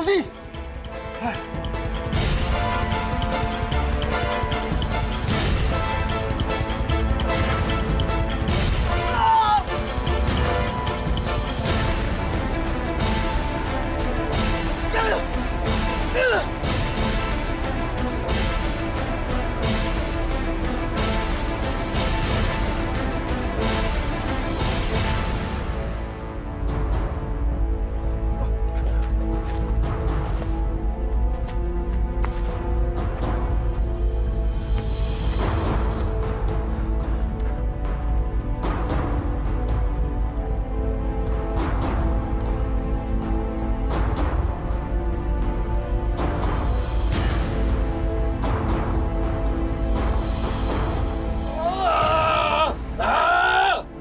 Fauzi!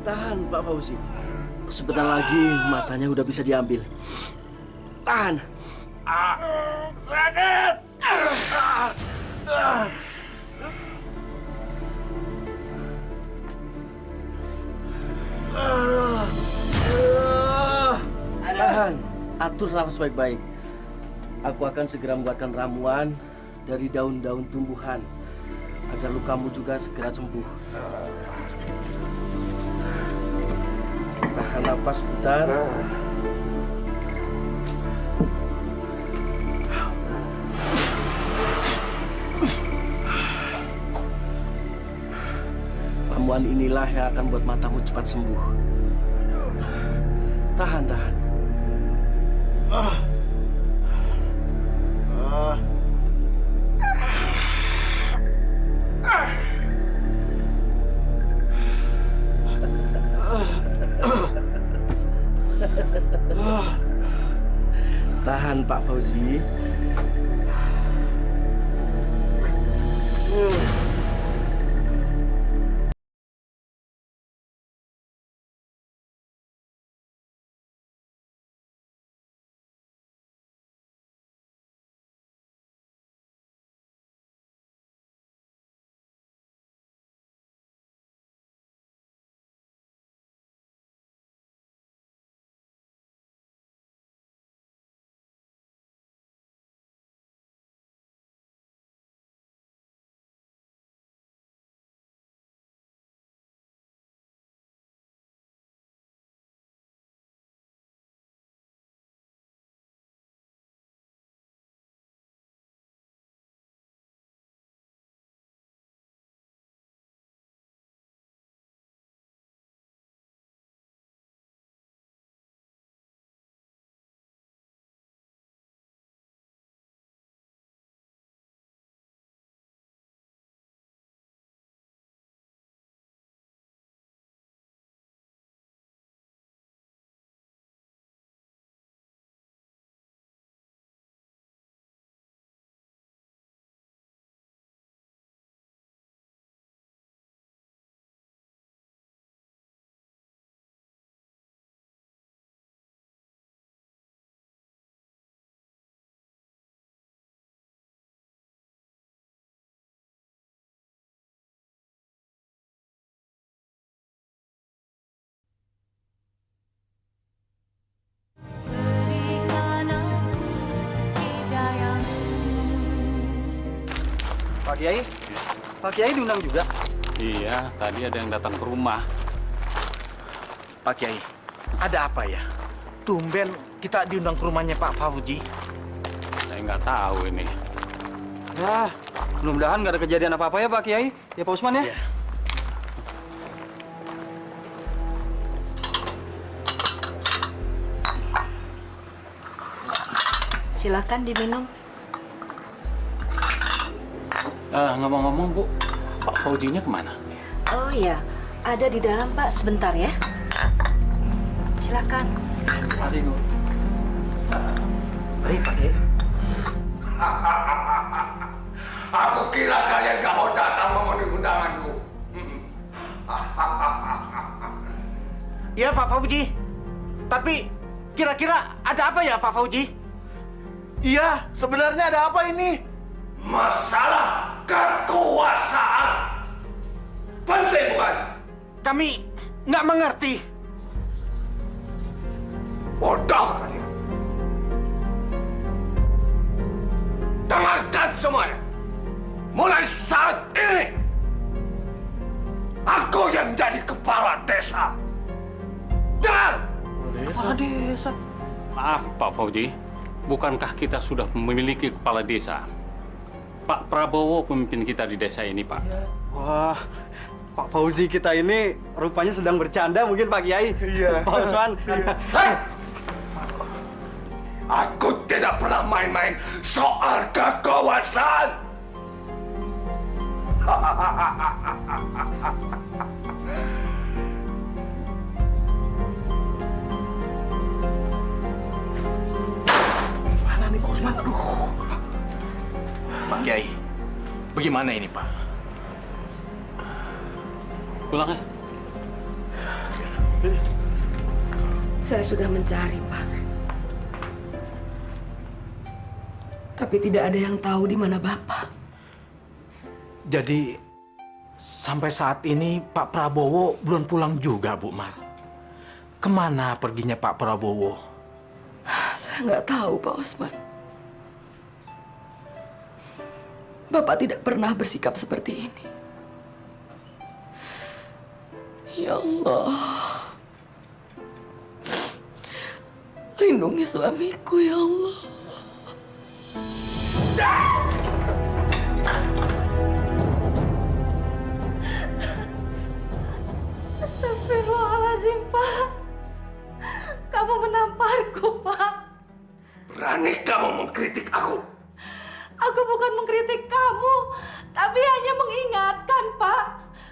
Tahan, Pak Fauzi. Sebentar lagi matanya udah bisa diambil. Tahan. Sakit! Tahan. Atur nafas baik-baik. Aku akan segera membuatkan ramuan dari daun-daun tumbuhan agar lukamu juga segera sembuh. Tahan napas sebentar. Ramuan inilah yang akan buat matamu cepat sembuh. Tahan, tahan. Tahan, Pak Fauzi. Pak Kiai? Pak Kiai diundang juga? Iya, tadi ada yang datang ke rumah. Pak Kiai, ada apa ya? Tumben kita diundang ke rumahnya Pak Fauzi. Saya nggak tahu ini. Ya, mudah-mudahan nggak ada kejadian apa-apa ya Pak Kiai. Ya Pak Usman ya? Iya. Silakan diminum. Ngomong-ngomong, Bu, Pak Fauzinya kemana? Oh iya, ada di dalam Pak, sebentar ya. Silakan. Terima kasih Bu. Baik Pak Kiai. Aku kira kalian gak mau datang memenuhi undanganku. Iya Pak Fauzi. Tapi kira-kira ada apa ya Pak Fauzi? Iya, sebenarnya ada apa ini? Masalah kekuasaan. Penting bukan? Kami nggak mengerti. Bodoh kalian. Dengarkan semuanya. Mulai saat ini, aku yang jadi kepala desa. Dengar! Kepala desa. Maaf Pak Fauji, bukankah kita sudah memiliki kepala desa? Pak Prabowo pemimpin kita di desa ini, Pak. Wah, Pak Fauzi kita ini rupanya sedang bercanda mungkin Pak Kiai. Iya. Pak Usman. Hei! Aku tidak pernah main-main soal kekuasaan. Mana nih Pak Usman? Aduh. Pak Kiai, bagaimana ini Pak? Pulang ya. Saya sudah mencari, Pak. Tapi tidak ada yang tahu di mana Bapak. Jadi sampai saat ini Pak Prabowo belum pulang juga, Bu Mar. Kemana perginya Pak Prabowo? Saya nggak tahu, Pak Osman. Bapak tidak pernah bersikap seperti ini. Ya Allah. Lindungi suamiku, ya Allah. Astagfirullahaladzim, Pak. Kamu menamparku, Pak. Berani kamu mengkritik aku? Aku bukan mengkritik kamu, tapi hanya mengingatkan, Pak.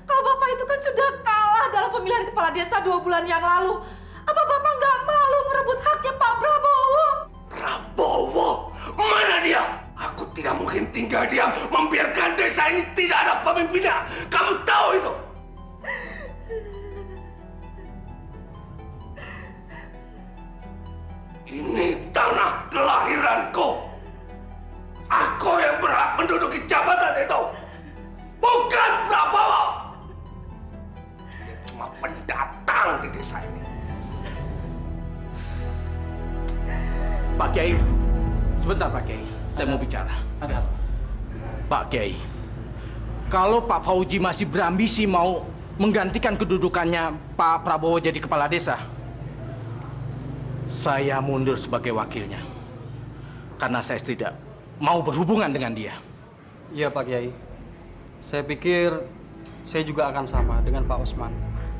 Kalau Bapak itu kan sudah kalah dalam pemilihan kepala desa 2 bulan yang lalu. Apa Bapak nggak malu ngerebut haknya Pak Prabowo? Prabowo? Mana dia? Aku tidak mungkin tinggal diam membiarkan desa ini tidak ada pemimpinnya. Kamu tahu itu? Ini tanah kelahiranku. Aku yang berhak menduduki jabatan itu. Bukan Prabowo. Dia cuma pendatang di desa ini. Pak Kiai, sebentar Pak Kiai, saya mau bicara. Ada apa? Pak Kiai, kalau Pak Fauji masih berambisi mau menggantikan kedudukannya Pak Prabowo jadi kepala desa, saya mundur sebagai wakilnya. Karena saya tidak mau berhubungan dengan dia. Iya Pak Kiai. Saya pikir saya juga akan sama dengan Pak Usman.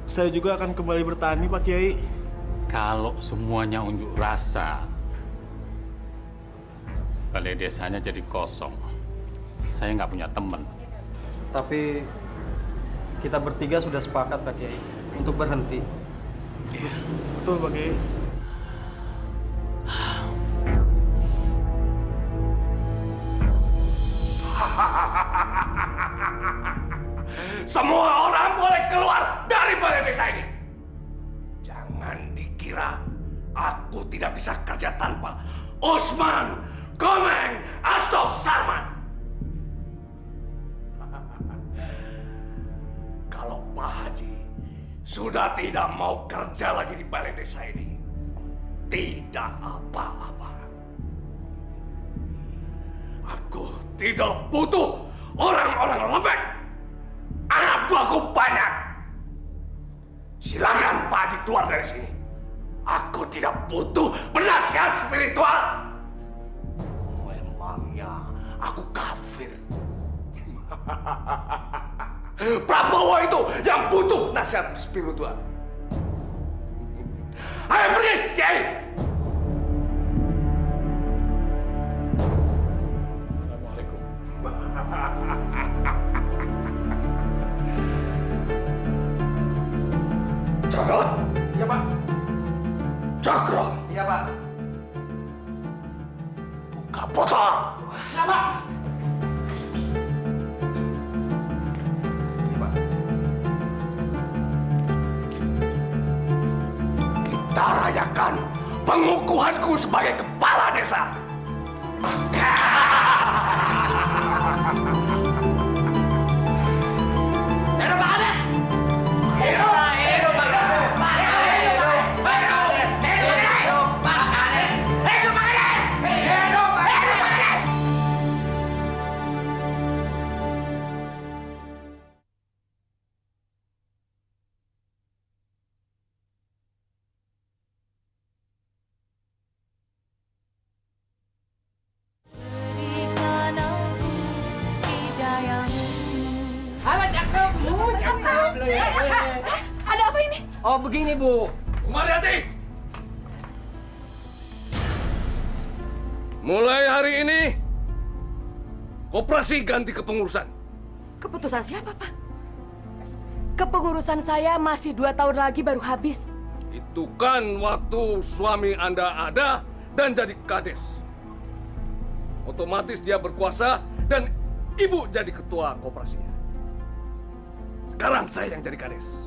Saya juga akan kembali bertani, Pak Kiai. Kalau semuanya unjuk rasa, balai desanya jadi kosong. Saya nggak punya teman. Tapi kita bertiga sudah sepakat Pak Kiai untuk berhenti. Betul, Pak Kiai. Semua orang boleh keluar dari balai desa ini. Jangan dikira aku tidak bisa kerja tanpa Usman, Komeng, atau Sarman. Kalau Pak Haji sudah tidak mau kerja lagi di balai desa ini, tidak apa-apa. Aku tidak butuh orang-orang lembek. Anak buahku banyak. Silakan Pak Haji keluar dari sini. Aku tidak butuh penasihat spiritual. Memangnya aku kafir? Prabowo itu yang butuh nasihat spiritual. Ayo pergi, Kiai. Assalamualaikum. Cakra? Iya Pak. Cakra, Iya Pak. buka botol. Siapa? Kita rayakan pengukuhanku sebagai kepala desa. Hidup Pak Kades! Hidup! Hidup Pak Kades! Hidup! Hidup! Hidup Pak Kades! Hidup Pak Kades! Hidup! Hidup Pak Kades! Oh begini Bu. Mariati! Mulai hari ini, koperasi ganti kepengurusan. Keputusan siapa, Pak? Kepengurusan saya masih 2 tahun lagi baru habis. Itu kan waktu suami Anda ada dan jadi kades. Otomatis dia berkuasa dan ibu jadi ketua koperasinya. Sekarang saya yang jadi kades.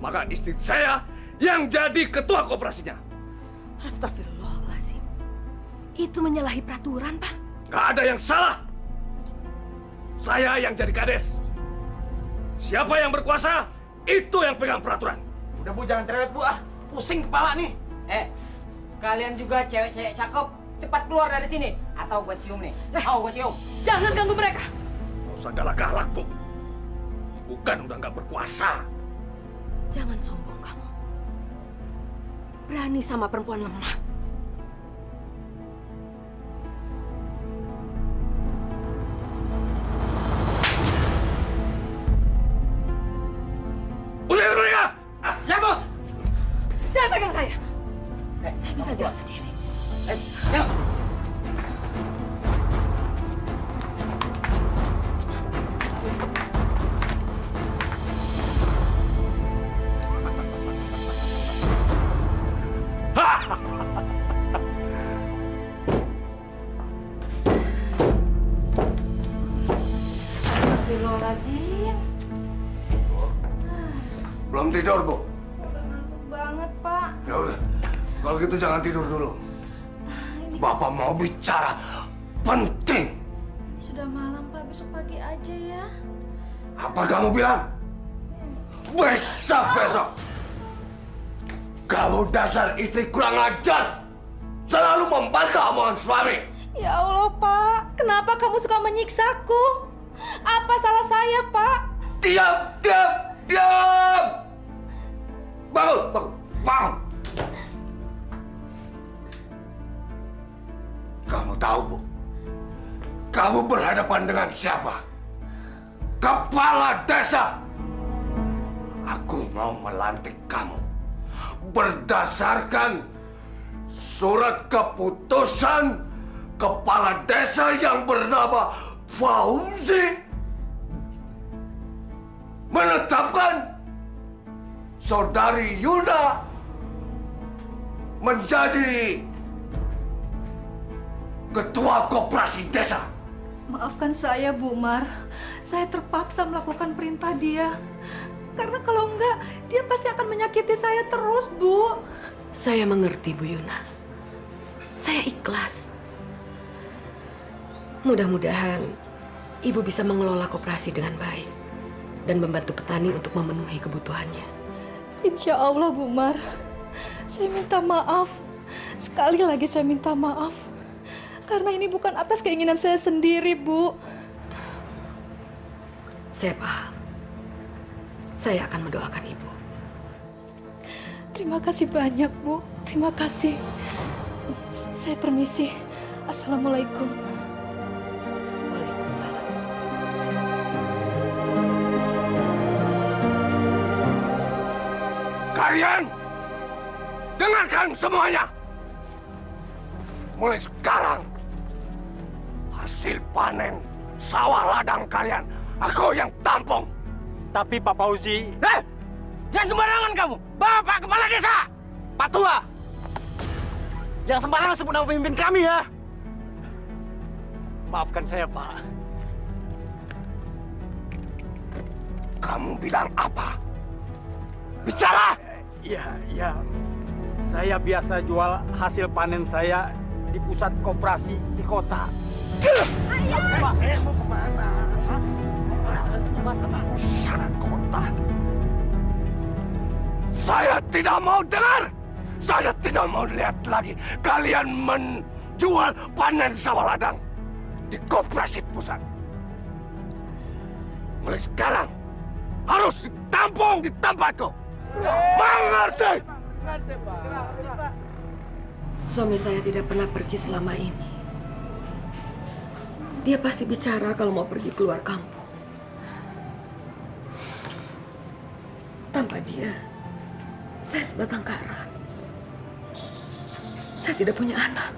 Maka istri saya yang jadi ketua koperasinya. Astagfirullahaladzim. Itu menyalahi peraturan, Pak. Gak ada yang salah. Saya yang jadi kades. Siapa yang berkuasa, itu yang pegang peraturan. Udah Bu, jangan cerewet Bu, pusing kepala nih. Kalian juga cewek-cewek cakep, cepat keluar dari sini. Atau gua cium nih. Gua cium. Jangan ganggu mereka. Gak usah galak-galak, Bu. Ibu kan udah gak berkuasa. Jangan sombong kamu. Berani sama perempuan lemah. Usir mereka! Siap Bos. Jangan pegang saya. Saya bisa jalan sendiri. Astagfirullahaladzim. Belum tidur, Bu? Ngantuk banget, Pak. Ya udah, kalau gitu jangan tidur dulu. Bapak mau bicara penting. Sudah malam, Pak. Besok pagi aja ya. Apa kamu bilang? Besok. Kamu dasar istri kurang ajar. Selalu membantah omongan suami. Ya Allah, Pak. Kenapa kamu suka menyiksaku? Apa salah saya, Pak? Diam! Bangun! Kamu tahu, Bu? Kamu berhadapan dengan siapa? Kepala desa! Aku mau melantik kamu berdasarkan surat keputusan kepala desa yang bernama Fauzi menetapkan saudari Yuna menjadi ketua koperasi desa. Maafkan saya, Bu Mar. Saya terpaksa melakukan perintah dia. Karena kalau enggak, dia pasti akan menyakiti saya terus, Bu. Saya mengerti, Bu Yuna. Saya ikhlas. Mudah-mudahan Ibu bisa mengelola koperasi dengan baik dan membantu petani untuk memenuhi kebutuhannya. Insya Allah, Bu Mar. Saya minta maaf. Sekali lagi saya minta maaf. Karena ini bukan atas keinginan saya sendiri, Bu. Saya paham. Saya akan mendoakan Ibu. Terima kasih banyak, Bu. Terima kasih. Saya permisi. Assalamualaikum. Waalaikumsalam. Kalian dengarkan semuanya. Mulai sekarang hasil panen sawah ladang kalian aku yang tampung. Tapi Pak Fauzi, Jangan sembarangan kamu, Bapak Kepala Desa. Pak Tua, jangan sembarangan sebut nama pemimpin kami ya. Maafkan saya, Pak. Kamu bilang apa? Bicara! Iya. Saya biasa jual hasil panen saya di pusat koperasi di kota. Pak, mau kemana? Pusat kota. Saya tidak mau dengar. Saya tidak mau lihat lagi kalian menjual panen sawah ladang di koperasi pusat. Mulai sekarang harus ditampung di tempatku. Mengerti? Suami saya tidak pernah pergi selama ini. Dia pasti bicara kalau mau pergi keluar kampung. Tanpa dia, Saya sebatang kara. Saya tidak punya anak.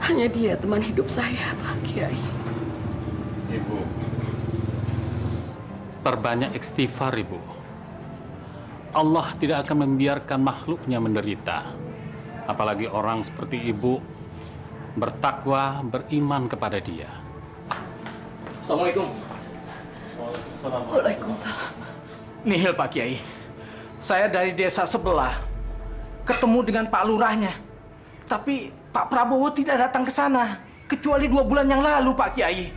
Hanya dia teman hidup saya, Pak Kiai. Ibu, perbanyak istighfar, Ibu. Allah tidak akan membiarkan makhluknya menderita. Apalagi orang seperti Ibu bertakwa, beriman kepada Dia. Assalamualaikum. Waalaikumsalam. Nihil Pak Kiai. Saya dari desa sebelah. Ketemu dengan Pak Lurahnya. Tapi Pak Prabowo tidak datang ke sana. Kecuali 2 bulan yang lalu, Pak Kiai.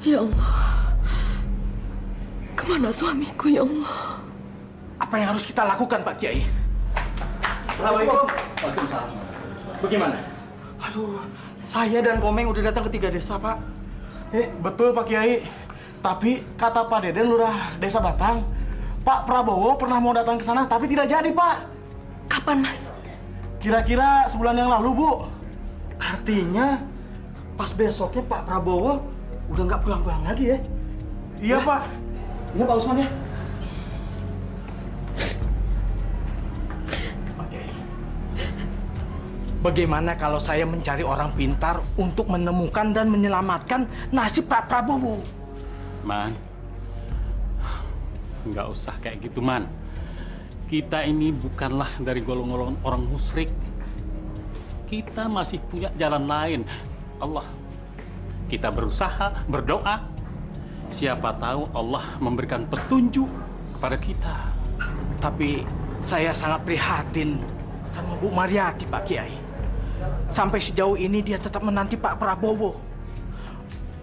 Ya Allah. Kemana suamiku, ya Allah? Apa yang harus kita lakukan, Pak Kiai? Assalamualaikum. Waalaikumsalam. Bagaimana? Aduh, saya dan Komeng udah datang ke 3 desa, Pak. Betul, Pak Kiai. Tapi kata Pak Deden, Lurah Desa Batang, Pak Prabowo pernah mau datang ke sana, tapi tidak jadi, Pak. Kapan, Mas? Kira-kira sebulan yang lalu, Bu. Artinya, pas besoknya Pak Prabowo udah nggak pulang-pulang lagi ya? Iya, Pak. Iya, Pak Usman ya. Oke. Bagaimana kalau saya mencari orang pintar untuk menemukan dan menyelamatkan nasib Pak Prabowo? Man, nggak usah kayak gitu, Man. Kita ini bukanlah dari golongan orang musyrik. Kita masih punya jalan lain. Allah, kita berusaha, berdoa. Siapa tahu Allah memberikan petunjuk kepada kita. Tapi saya sangat prihatin sama Bu Mariati, Pak Kiai. Sampai sejauh ini dia tetap menanti Pak Prabowo.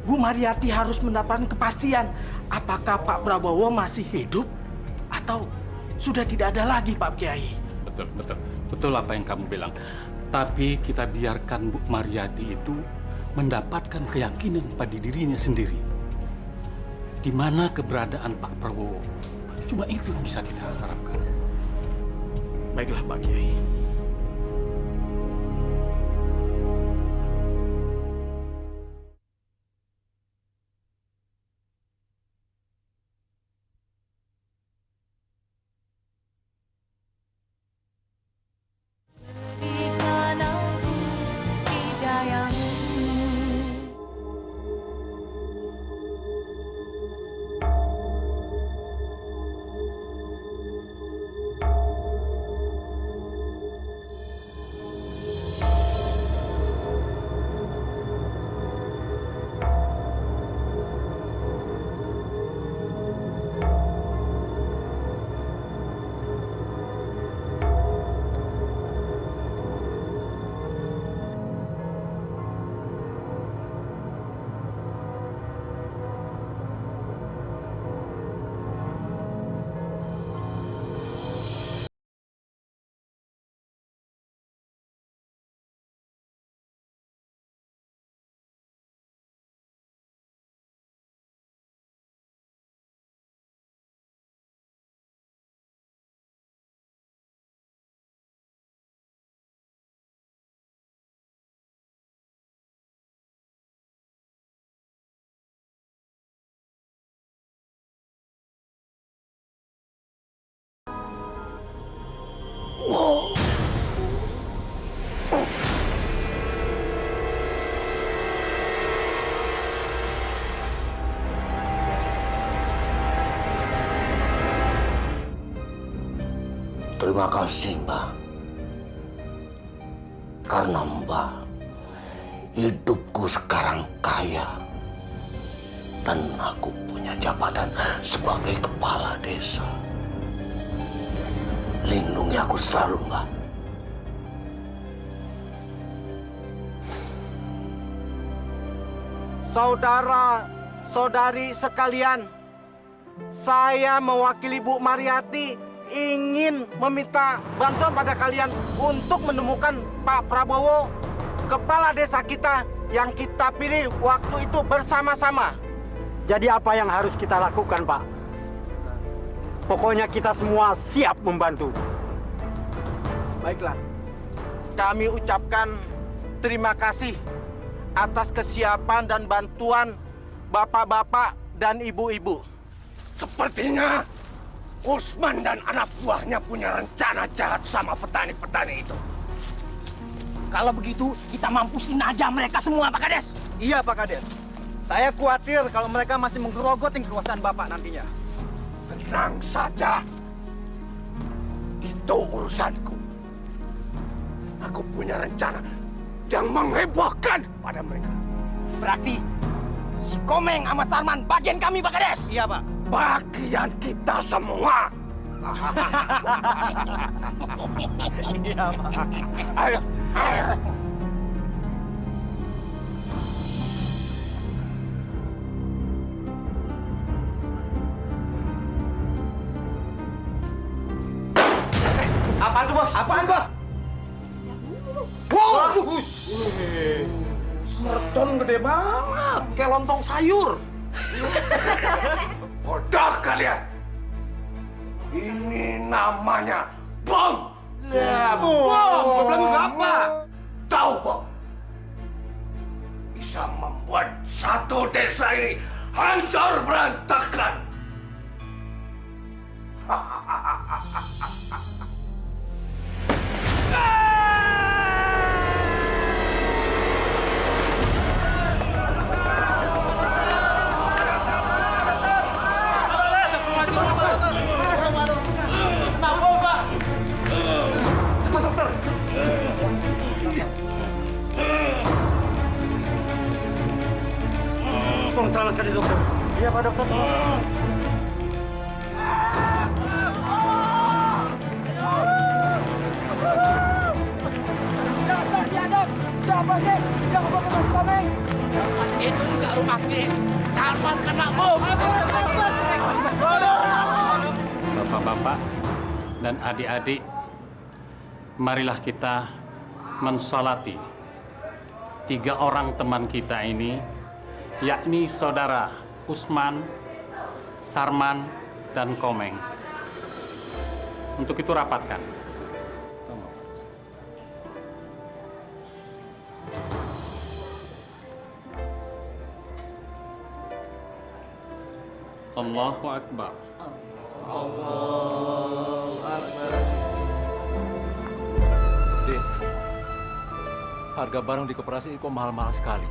Bu Mariati harus mendapatkan kepastian apakah Pak Prabowo masih hidup atau sudah tidak ada lagi, Pak Kiai. Betul apa yang kamu bilang. Tapi kita biarkan Bu Mariati itu mendapatkan keyakinan pada dirinya sendiri. Di mana keberadaan Pak Prabowo. Cuma itu yang bisa kita harapkan. Baiklah, Pak Kiai. Terima kasih, Mbak. Karena Mbak, hidupku sekarang kaya. Dan aku punya jabatan sebagai kepala desa. Lindungi aku selalu, Mbak. Saudara-saudari sekalian, saya mewakili Bu Mariati ingin meminta bantuan pada kalian untuk menemukan Pak Prabowo, kepala desa kita yang kita pilih waktu itu bersama-sama. Jadi apa yang harus kita lakukan, Pak? Pokoknya kita semua siap membantu. Baiklah, kami ucapkan terima kasih atas kesiapan dan bantuan bapak-bapak dan ibu-ibu. Sepertinya Usman dan anak buahnya punya rencana jahat sama petani-petani itu. Kalau begitu, kita mampusin aja mereka semua, Pak Kades. Iya, Pak Kades. Saya khawatir kalau mereka masih menggerogotin kekuasaan Bapak nantinya. Tenang saja. Itu urusanku. Aku punya rencana yang menghebohkan pada mereka. Berarti si Komeng sama Sarman bagian kami, Pak Kades. Iya, Pak. Bagian kita semua. Iya, Pak. Ayo, ayo. Apaan tuh, Bos? Apaan, Bos? Wow, Merton gede banget, kayak lontong sayur. bodoh kalian. Ini namanya bom. Ya, bom. Gua bilang juga apa? Tahu bom? Bisa membuat satu desa ini hancur berantakan. Tolong selamatkan dia, dokter. Iya, Pak Dokter. Dasar biadab! Siapa sih yang membawa si Komeng? Itu juga rumah kita. Sarman kena bom. Bapak-bapak dan adik-adik, marilah kita mensolati 3 orang teman kita ini, yakni saudara Usman, Sarman, dan Komeng. Untuk itu rapatkan. Allahu Akbar. Dek, harga barang di koperasi kok mahal-mahal sekali.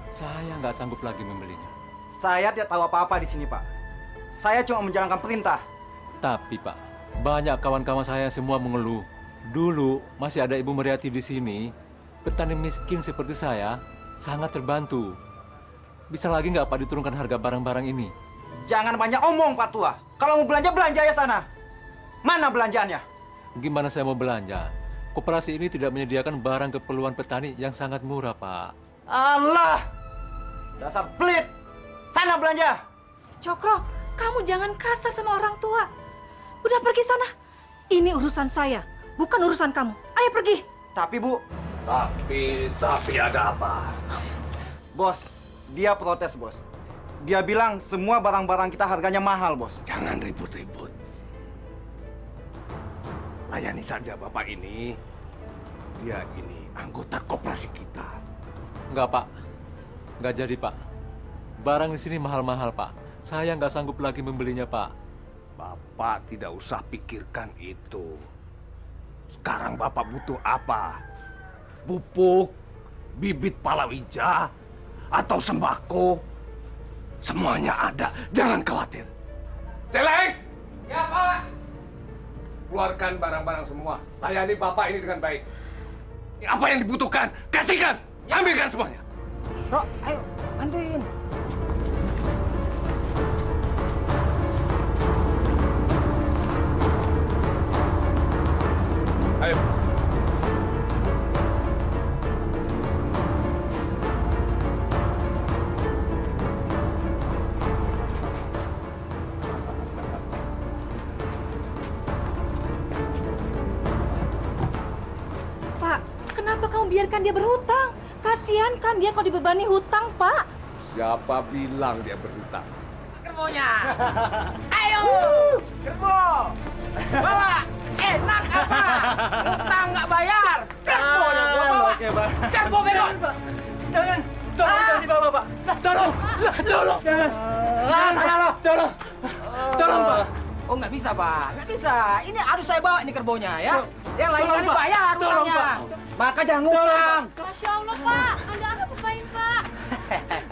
Saya nggak sanggup lagi membelinya. Saya tidak tahu apa-apa di sini, Pak. Saya cuma menjalankan perintah. Tapi Pak, banyak kawan-kawan saya semua mengeluh. Dulu masih ada Ibu Mariati di sini. Petani miskin seperti saya sangat terbantu. Bisa lagi nggak Pak diturunkan harga barang-barang ini? Jangan banyak omong, Pak Tua. Kalau mau belanja, belanja ya sana. Mana belanjaannya? Gimana saya mau belanja? Koperasi ini tidak menyediakan barang keperluan petani yang sangat murah, Pak. Allah! Dasar pelit! Sana belanja! Cokro, kamu jangan kasar sama orang tua. Udah pergi sana. Ini urusan saya, bukan urusan kamu. Ayo pergi. Tapi, Bu... Tapi ada apa? Bos, dia protes, Bos. Dia bilang semua barang-barang kita harganya mahal, Bos. Jangan ribut-ribut. Layani saja Bapak ini. Dia ini anggota koperasi kita. Enggak, Pak. Enggak jadi, Pak. Barang di sini mahal-mahal, Pak. Saya nggak sanggup lagi membelinya, Pak. Bapak tidak usah pikirkan itu. Sekarang Bapak butuh apa? Pupuk, bibit palawija, atau sembako? Semuanya ada, jangan khawatir. Celeng! Ya, Pak. Keluarkan barang-barang semua. Layani Bapak ini dengan baik. Apa yang dibutuhkan, kasihkan. Ambilkan semuanya. Bro, ayo bantuin. Ayo. Pak, kenapa kamu biarkan dia berhutang? Kasihan kan dia kalau dibebani hutang, Pak. Siapa bilang dia berhutang? Gerbonya. Ayo. Gerbo. Bawa. Enak apa? Hutang nggak bayar. Gerbonya gua bawa. Oke, Pak. Gerbo bego. Jangan. Tolong dibawa, Pak. Tolong. Tolong. Jangan. Tolong. Tolong, Pak. Oh, nggak bisa, Pak. Nggak bisa. Ini harus saya bawa ini kerbaunya, ya. Yang lain kali Pak. bayar Tolong, utangnya. Pak. Maka jangan ngutang. Masya Allah, Pak. Anda apa-apain, Pak?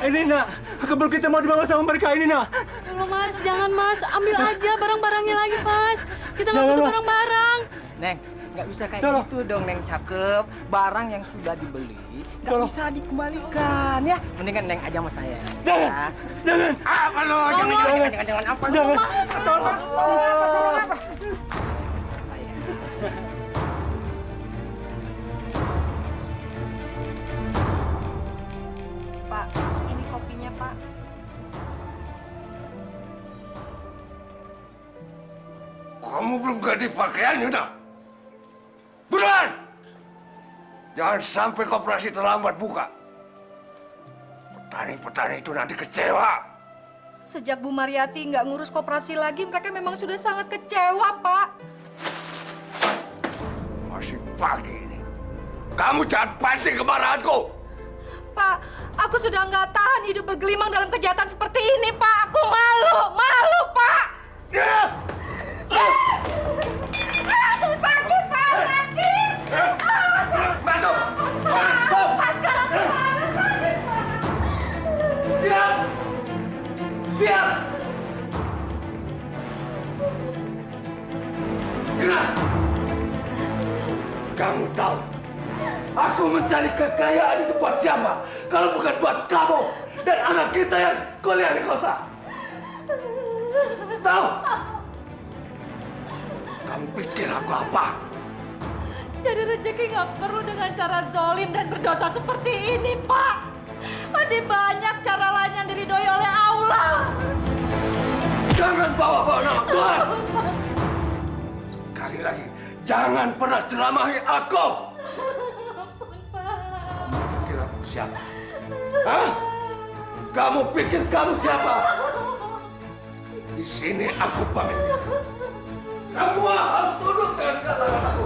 Ini, Nak. Kebun kita mau dibawa sama mereka ini, Nak. Tolong, Mas. Jangan, Mas. Ambil aja barang-barangnya lagi, Mas. Kita nggak Jangan, butuh Mas. barang-barang. Neng, nggak bisa kayak Tolong. gitu dong, Neng. Cakep. Barang yang sudah dibeli nggak Tolong. bisa dikembalikan, ya. Mendingan Neng aja sama saya. Jangan. Ya. Jangan. Apa lo? Jangan apa? Jangan. Tolong. Pak, ini kopinya, Pak. Kamu belum ganti pakaiannya, nak? Buruan! Jangan sampai koperasi terlambat buka. Petani-petani itu nanti kecewa. Sejak Bu Mariati nggak ngurus koperasi lagi, mereka memang sudah sangat kecewa, Pak. Masih pagi ini. Kamu jangan pancing kemarahanku. Pak, aku sudah nggak tahan hidup bergelimang dalam kejahatan seperti ini, Pak. Aku malu, Pak. Aduh, sakit, Pak, sakit. Masuk! Masuk! Pak, sekarang kemana, sakit, Pak. Diam! Diam! Gina! Kamu tahu, aku mencari kekayaan itu buat siapa? Kalau bukan buat kamu dan anak kita yang kuliah di kota. Tahu? Kamu pikir aku apa? Jadi rezeki nggak perlu dengan cara zolim dan berdosa seperti ini, Pak. Masih banyak cara lain yang diridhoi oleh Allah. Jangan bawa-bawa nama Tuhan. Sekali lagi, jangan pernah ceramahi aku. Kamu pikir aku siapa? Hah? Kamu pikir kamu siapa? Di sini aku pamit. Semua harus tunduk dengan kata-kataku.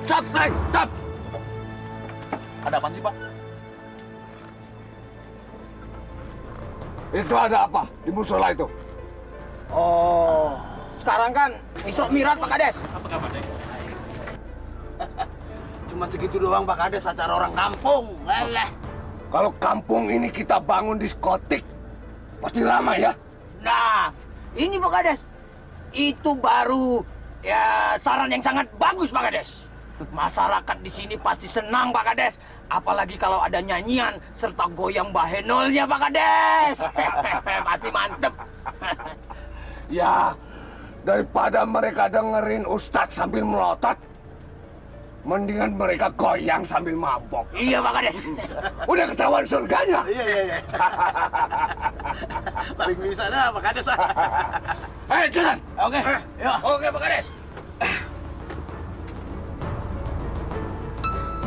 Stop, Neng, stop! Ada apaan sih, Pak? Itu ada apa di musola itu? Oh, sekarang kan Isra Mi'raj, Pak Kades. Apa kabar, Dek? Cuman segitu doang, Pak Kades, acara orang kampung. Leleh. Kalau kampung ini kita bangun diskotik, pasti lama ya? Nah, ini Pak Kades. Itu baru ya saran yang sangat bagus, Pak Kades. Masyarakat di sini pasti senang, Pak Kades. Apalagi kalau ada nyanyian serta goyang bahenolnya, Pak Kades. Pasti mantep. Ya, daripada mereka dengerin Ustadz sambil melotot, mendingan mereka goyang sambil mabok. Iya, Pak Kades. Udah ketahuan surganya. Iya. Paling bisa dah, Pak Kades. Hei, jalan. Oke, yuk. Oke, Pak Kades.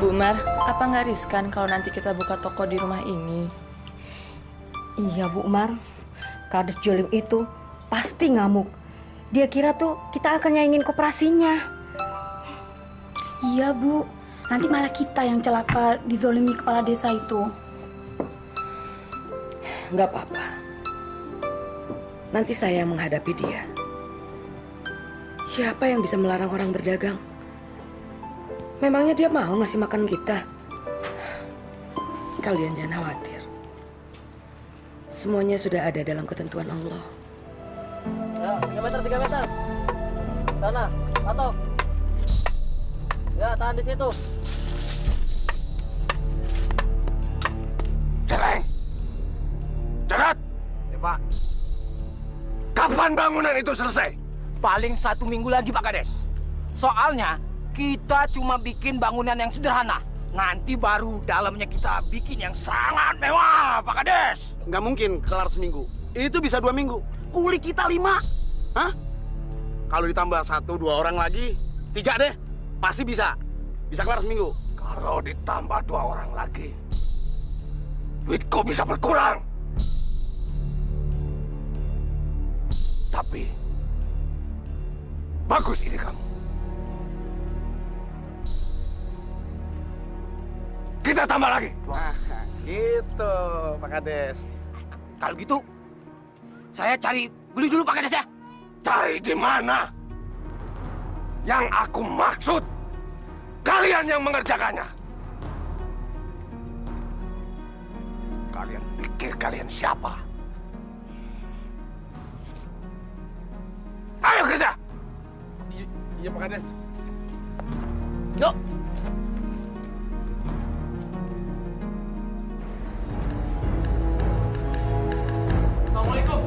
Bu Mar, apa nggak riskan kalau nanti kita buka toko di rumah ini? Iya, Bu Mar. Kades Jolim itu pasti ngamuk. Dia kira tuh kita akan nyaingin koperasinya. Iya, Bu. Nanti malah kita yang celaka dizolimi kepala desa itu. Nggak apa-apa. Nanti saya yang menghadapi dia. Siapa yang bisa melarang orang berdagang? Memangnya dia mau ngasih makan kita? Kalian jangan khawatir. Semuanya sudah ada dalam ketentuan Allah. Ya, 3 meter. Sana, patok. Ya, tahan di situ. Celeng. Cerat. Ya, Pak. Kapan bangunan itu selesai? Paling 1 minggu lagi, Pak Kades. Soalnya kita cuma bikin bangunan yang sederhana. Nanti baru dalamnya kita bikin yang sangat mewah, Pak Kades. Nggak mungkin kelar seminggu. Itu bisa 2 minggu. Kuli kita 5. Hah? Kalau ditambah 1-2 orang lagi, 3 deh. Pasti bisa. Bisa kelar seminggu. Kalau ditambah 2 orang lagi, duitku bisa berkurang. Tapi, bagus ide kamu. Kita tambah lagi. Nah, gitu, Pak Kades. Kalau gitu, saya cari beli dulu Pak Kades ya. Cari di mana? Yang aku maksud, kalian yang mengerjakannya. Kalian pikir kalian siapa? Ayo kerja! Iya, Pak Kades. Yuk. Assalamualaikum.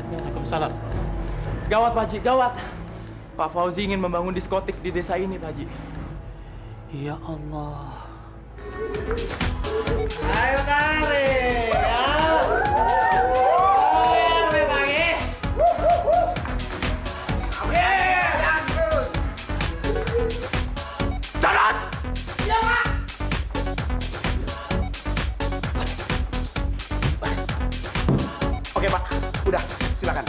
Waalaikumsalam. Gawat Pak Haji, gawat. Pak Fauzi ingin membangun diskotik di desa ini Pak Haji. Ya Allah. Ayo tarik ya. Jalan! Oke, Pak. Udah, silakan.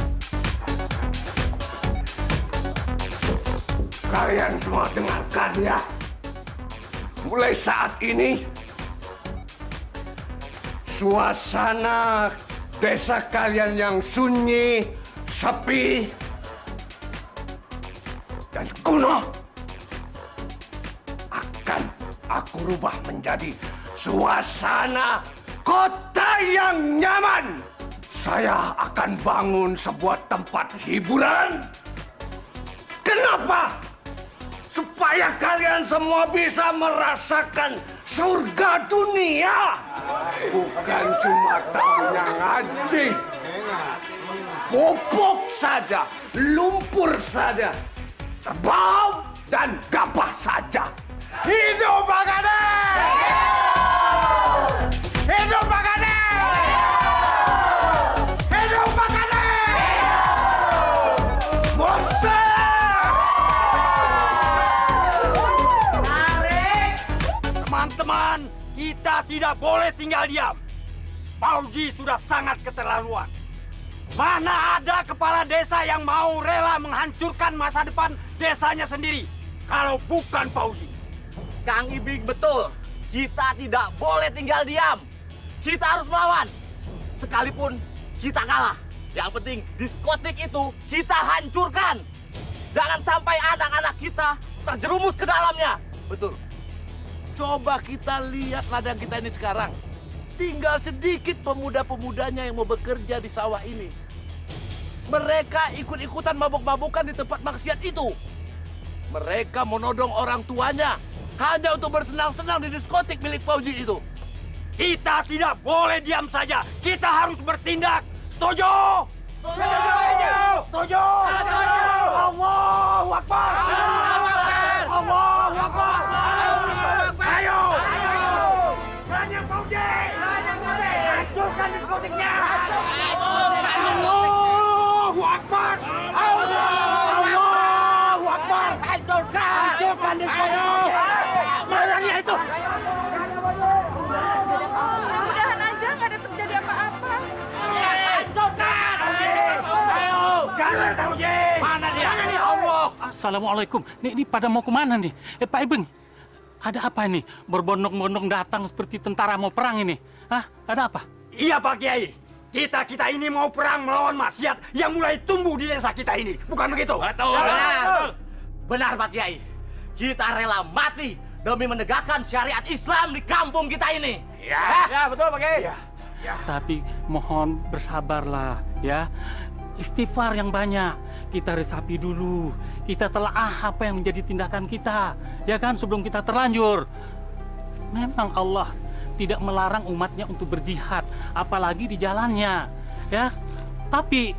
Kalian semua dengarkan ya. Mulai saat ini, suasana desa kalian yang sunyi, sepi, dan kuno akan aku rubah menjadi suasana kota yang nyaman. Saya akan bangun sebuah tempat hiburan. Kenapa? Supaya kalian semua bisa merasakan surga dunia. Bukan cuma tahunya ngaji. Popok saja, lumpur saja, terbau dan gabah saja. Hidup Pak Kades! Hidup Pak Kades! Hidup Pak Kades! Bosan! Teman-teman, kita tidak boleh tinggal diam. Fauzi sudah sangat keterlaluan. Mana ada kepala desa yang mau rela menghancurkan masa depan desanya sendiri kalau bukan Fauzi. Kang Ibing betul. Kita tidak boleh tinggal diam. Kita harus melawan. Sekalipun kita kalah. Yang penting diskotik itu kita hancurkan. Jangan sampai anak-anak kita terjerumus ke dalamnya. Betul. Coba kita lihat ladang kita ini sekarang. Tinggal sedikit pemuda-pemudanya yang mau bekerja di sawah ini. Mereka ikut-ikutan mabuk-mabukan di tempat maksiat itu. Mereka menodong orang tuanya hanya untuk bersenang-senang di diskotik milik Fauzi itu. Kita tidak boleh diam saja. Kita harus bertindak. Setuju? Setuju! Setuju! Setuju! Allahu Akbar! Allahu Akbar! Ayo! Banyak Fauzi! Hancurkan diskotiknya! Allahu Akbar! Allahu Akbar! Hancurkan diskotiknya! Barangnya itu! Mudah-mudahan aja nggak ada terjadi apa-apa. Hancurkan! Ayo! Jangan Fauzi! Mana dia? Mana dia? Allah! Assalamualaikum. Ini pada mau kemana nih? Pak Ibeng, ada apa ini? Berbondong-bondong datang seperti tentara mau perang ini. Hah? Ada apa? Iya Pak Kiai. Kita ini mau perang melawan maksiat yang mulai tumbuh di desa kita ini. Bukan begitu? Betul. Benar. Benar Pak Kiai. Kita rela mati demi menegakkan syariat Islam di kampung kita ini. Ya betul Pak Kiai. Ya. Tapi mohon bersabarlah ya. Istighfar yang banyak. Kita resapi dulu. Kita telaah apa yang menjadi tindakan kita. Ya kan, sebelum kita terlanjur. Memang Allah tidak melarang umatnya untuk berjihad. Apalagi di jalannya. Ya. Tapi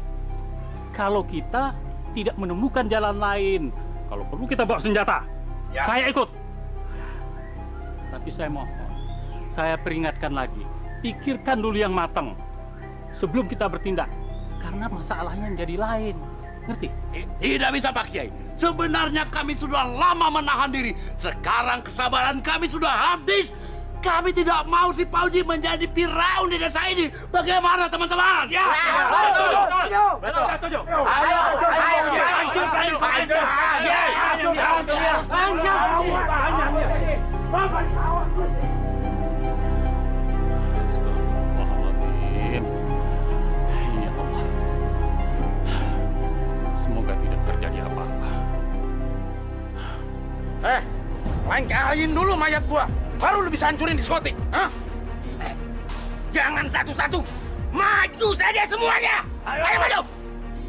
kalau kita tidak menemukan jalan lain. Kalau perlu kita bawa senjata. Ya. Saya ikut. Tapi saya mohon. Saya peringatkan lagi. Pikirkan dulu yang matang. Sebelum kita bertindak. Karena masalahnya menjadi lain. Ngerti? Tidak bisa Pak Kiai. Sebenarnya kami sudah lama menahan diri. Sekarang kesabaran kami sudah habis. Kami tidak mau si Fauzi menjadi Firaun di desa ini. Bagaimana teman-teman? Ya. Betul. Setuju. Ayo. Hancurkan itu. Astagfirullahaladzim. Ya Allah. Semoga tidak terjadi apa-apa. Lengkahin dulu mayat gua. Baru lu bisa hancurin diskotik. Hah? Jangan satu-satu. Maju saja semuanya. Ayo maju.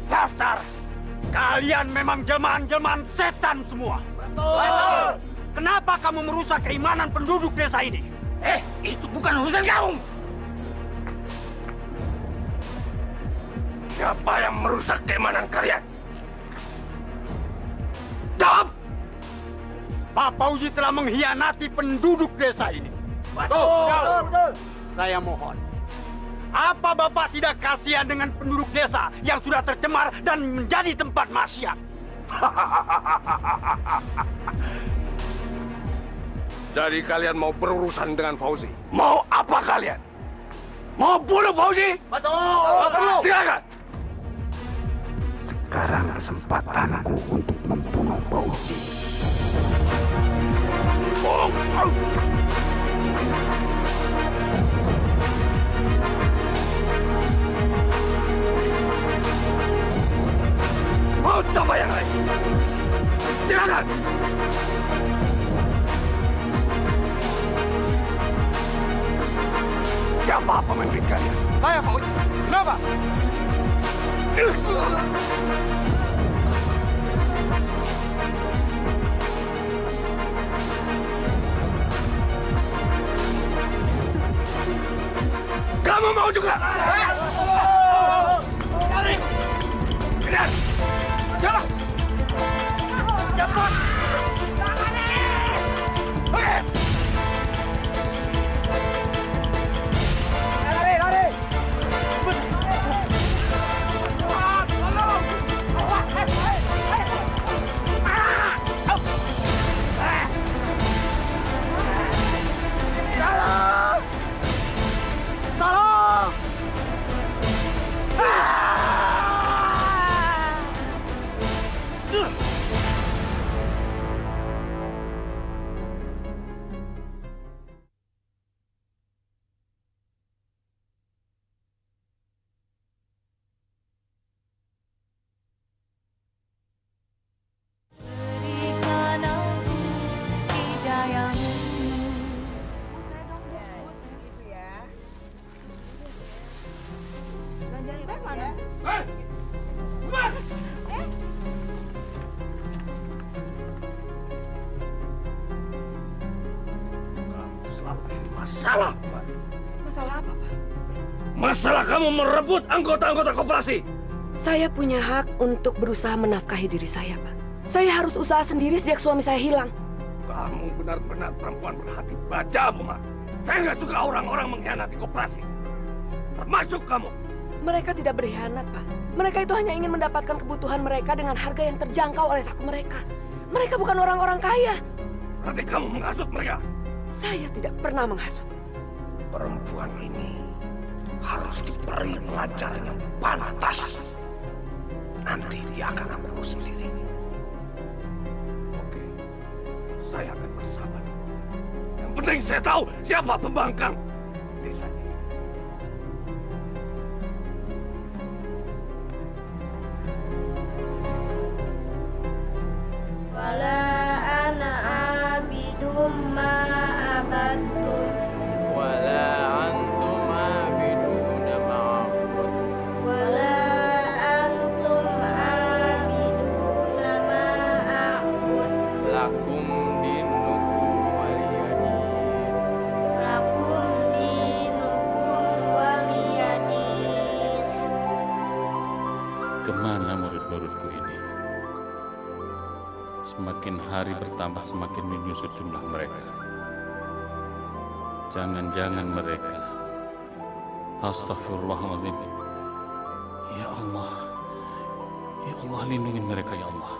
Dasar. Kalian memang jelmaan-jelmaan setan semua. Betul. Kenapa kamu merusak keimanan penduduk desa ini? Itu bukan urusan kamu. Siapa yang merusak keimanan kalian? Jawab. Pak Fauzi telah mengkhianati penduduk desa ini. Betul. Saya mohon. Apa Bapak tidak kasihan dengan penduduk desa yang sudah tercemar dan menjadi tempat maksiat? Jadi kalian mau berurusan dengan Fauzi? Mau apa kalian? Mau bunuh Fauzi? Betul. Silakan. Sekarang kesempatanku untuk membunuh Fauzi. Mau coba yang lain? Silakan. Siapa pemimpin kalian? Saya Fauzi. Kenapa? Kamu mau juga? Tarik! Kejar! Cepat! Cepat! Lari! Masalah. Masalah apa, Pak? Masalah kamu merebut anggota-anggota koperasi. Saya punya hak untuk berusaha menafkahi diri saya, Pak. Saya harus usaha sendiri sejak suami saya hilang. Kamu benar-benar perempuan berhati baja, Buma. Saya nggak suka orang-orang mengkhianati koperasi. Termasuk kamu. Mereka tidak berkhianat, Pak. Mereka itu hanya ingin mendapatkan kebutuhan mereka dengan harga yang terjangkau oleh saku mereka. Mereka bukan orang-orang kaya. Berarti kamu menghasut mereka. Saya tidak pernah menghasut. Perempuan ini harus diberi pelajaran yang pantas. Nanti dia akan aku urus sendiri. Oke, saya akan bersabar. Yang penting saya tahu siapa pembangkang desa ini. Wala ana abidum ma abadtum. Wala antum abiduna ma'abud. Wala antum abiduna ma a'bud. Lakum dinukum waliyadin. Lakum dinukum waliyadin. Kemana murid-muridku ini? Semakin hari bertambah semakin menyusut jumlah mereka. Jangan-jangan mereka. Astagfirullahaladzim. Ya Allah. Ya Allah, lindungi mereka ya Allah.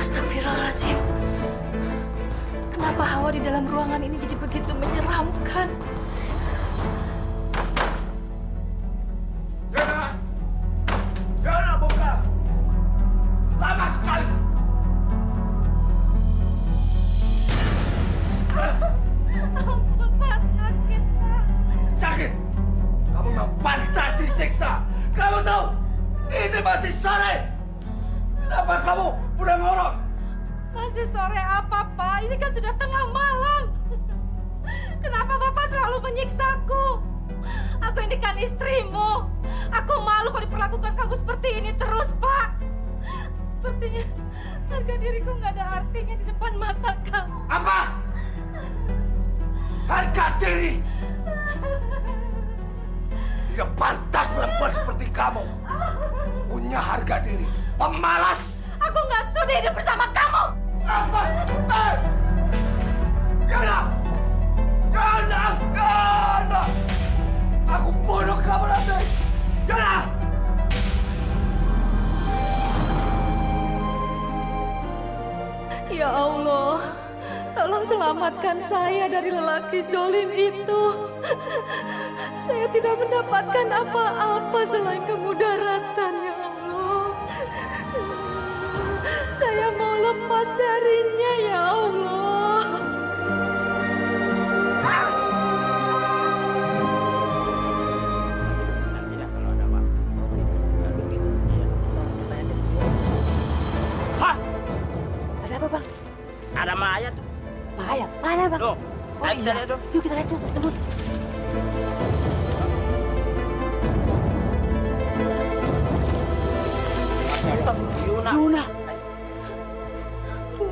Astagfirullahaladzim. Kenapa hawa di dalam ruangan ini jadi begitu menyeramkan? Yana! Yana, buka! Lama sekali! Ampun, Pak. Sakit, Pak. Sakit! Kamu memang pantas disiksa! Kamu tahu, ini masih sore! Kenapa kamu udah ngorok? Masih sore apa, Pak? Ini kan sudah tengah malam. Kenapa Bapak selalu menyiksaku? Aku ini kan istrimu. Aku malu kalau diperlakukan kamu seperti ini terus, Pak. Sepertinya harga diriku nggak ada artinya di depan mata kamu. Apa? Harga diri? Tidak pantas perempuan seperti kamu punya harga diri. Pemalas! Aku nggak sudi hidup bersama kamu. Apa? Yana! Yana! Yana! Aku bunuh kamu nanti! Yana! Ya Allah, tolong selamatkan saya dari lelaki zolim itu. Saya tidak mendapatkan apa-apa selain kemudaratan, ya Allah. Saya mau lepas darinya, ya Allah. Hah? Ada apa, Bang? Ada mayat tuh. Mayat? Mana, Bang? Tuh, Oh iya, yuk kita lihat yuk, tebut. Yuna. Bu,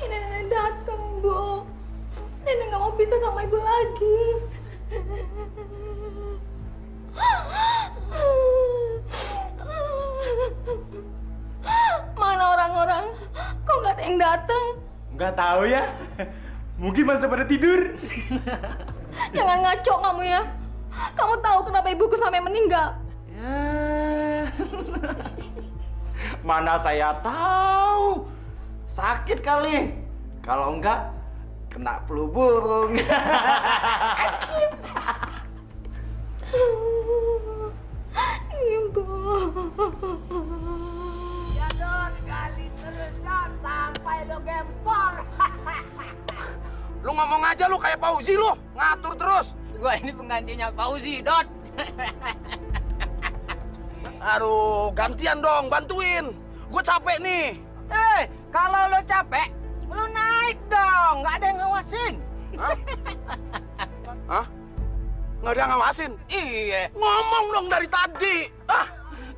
ini nenek datang, Bu. Nenek nggak mau pisah sama ibu lagi. Mana orang-orang? Kok nggak ada yang datang? Nggak tahu ya. Mungkin masih pada tidur. Jangan ngaco kamu ya. Kamu tahu kenapa ibuku sampai meninggal? Ya. Mana saya tahu. Sakit kali. Kalau enggak, kena flu burung. Ibu. Ya Don, gali terus Don sampai lo gempor. Lu ngomong aja lu kayak Fauzi lu, ngatur terus. Gua ini penggantinya Fauzi, Dot. Aduh, gantian dong, bantuin. Gue capek nih. Kalau lo capek, lo naik dong, nggak ada yang ngawasin. Hah? Nggak ada yang ngawasin? Iya. Ngomong dong dari tadi.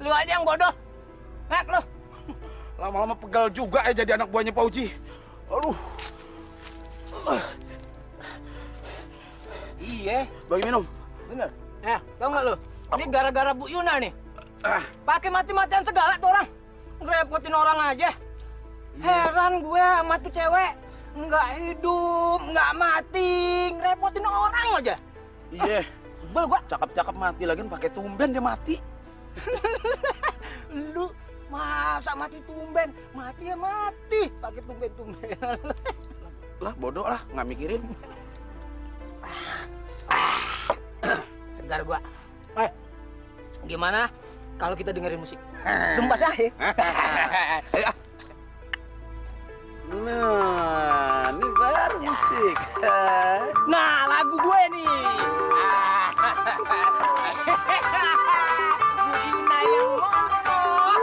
Lu aja yang bodoh. Naik lo. Lama-lama pegal juga ya jadi anak buahnya Fauzi. Aduh. Iya. Bagi minum. Bener. Tau nggak lo? Ini gara-gara Bu Yuna nih. Pakai mati-matian segala tuh orang. Ngerepotin orang aja. Heran gue sama tuh cewek. Nggak hidup, nggak mati. Ngerepotin orang aja. Iya. Sebel gua. Cakep-cakep mati lagi pakai tumben dia mati. Lu masa mati tumben? Mati ya mati. Pakai tumben-tumben. Lah bodoh lah, nggak mikirin. Segar gua. Gimana kalau kita dengerin musik. Gembas aja. Nah, ini baru musik. Nah, lagu gue nih. Bu Yuna yang montok.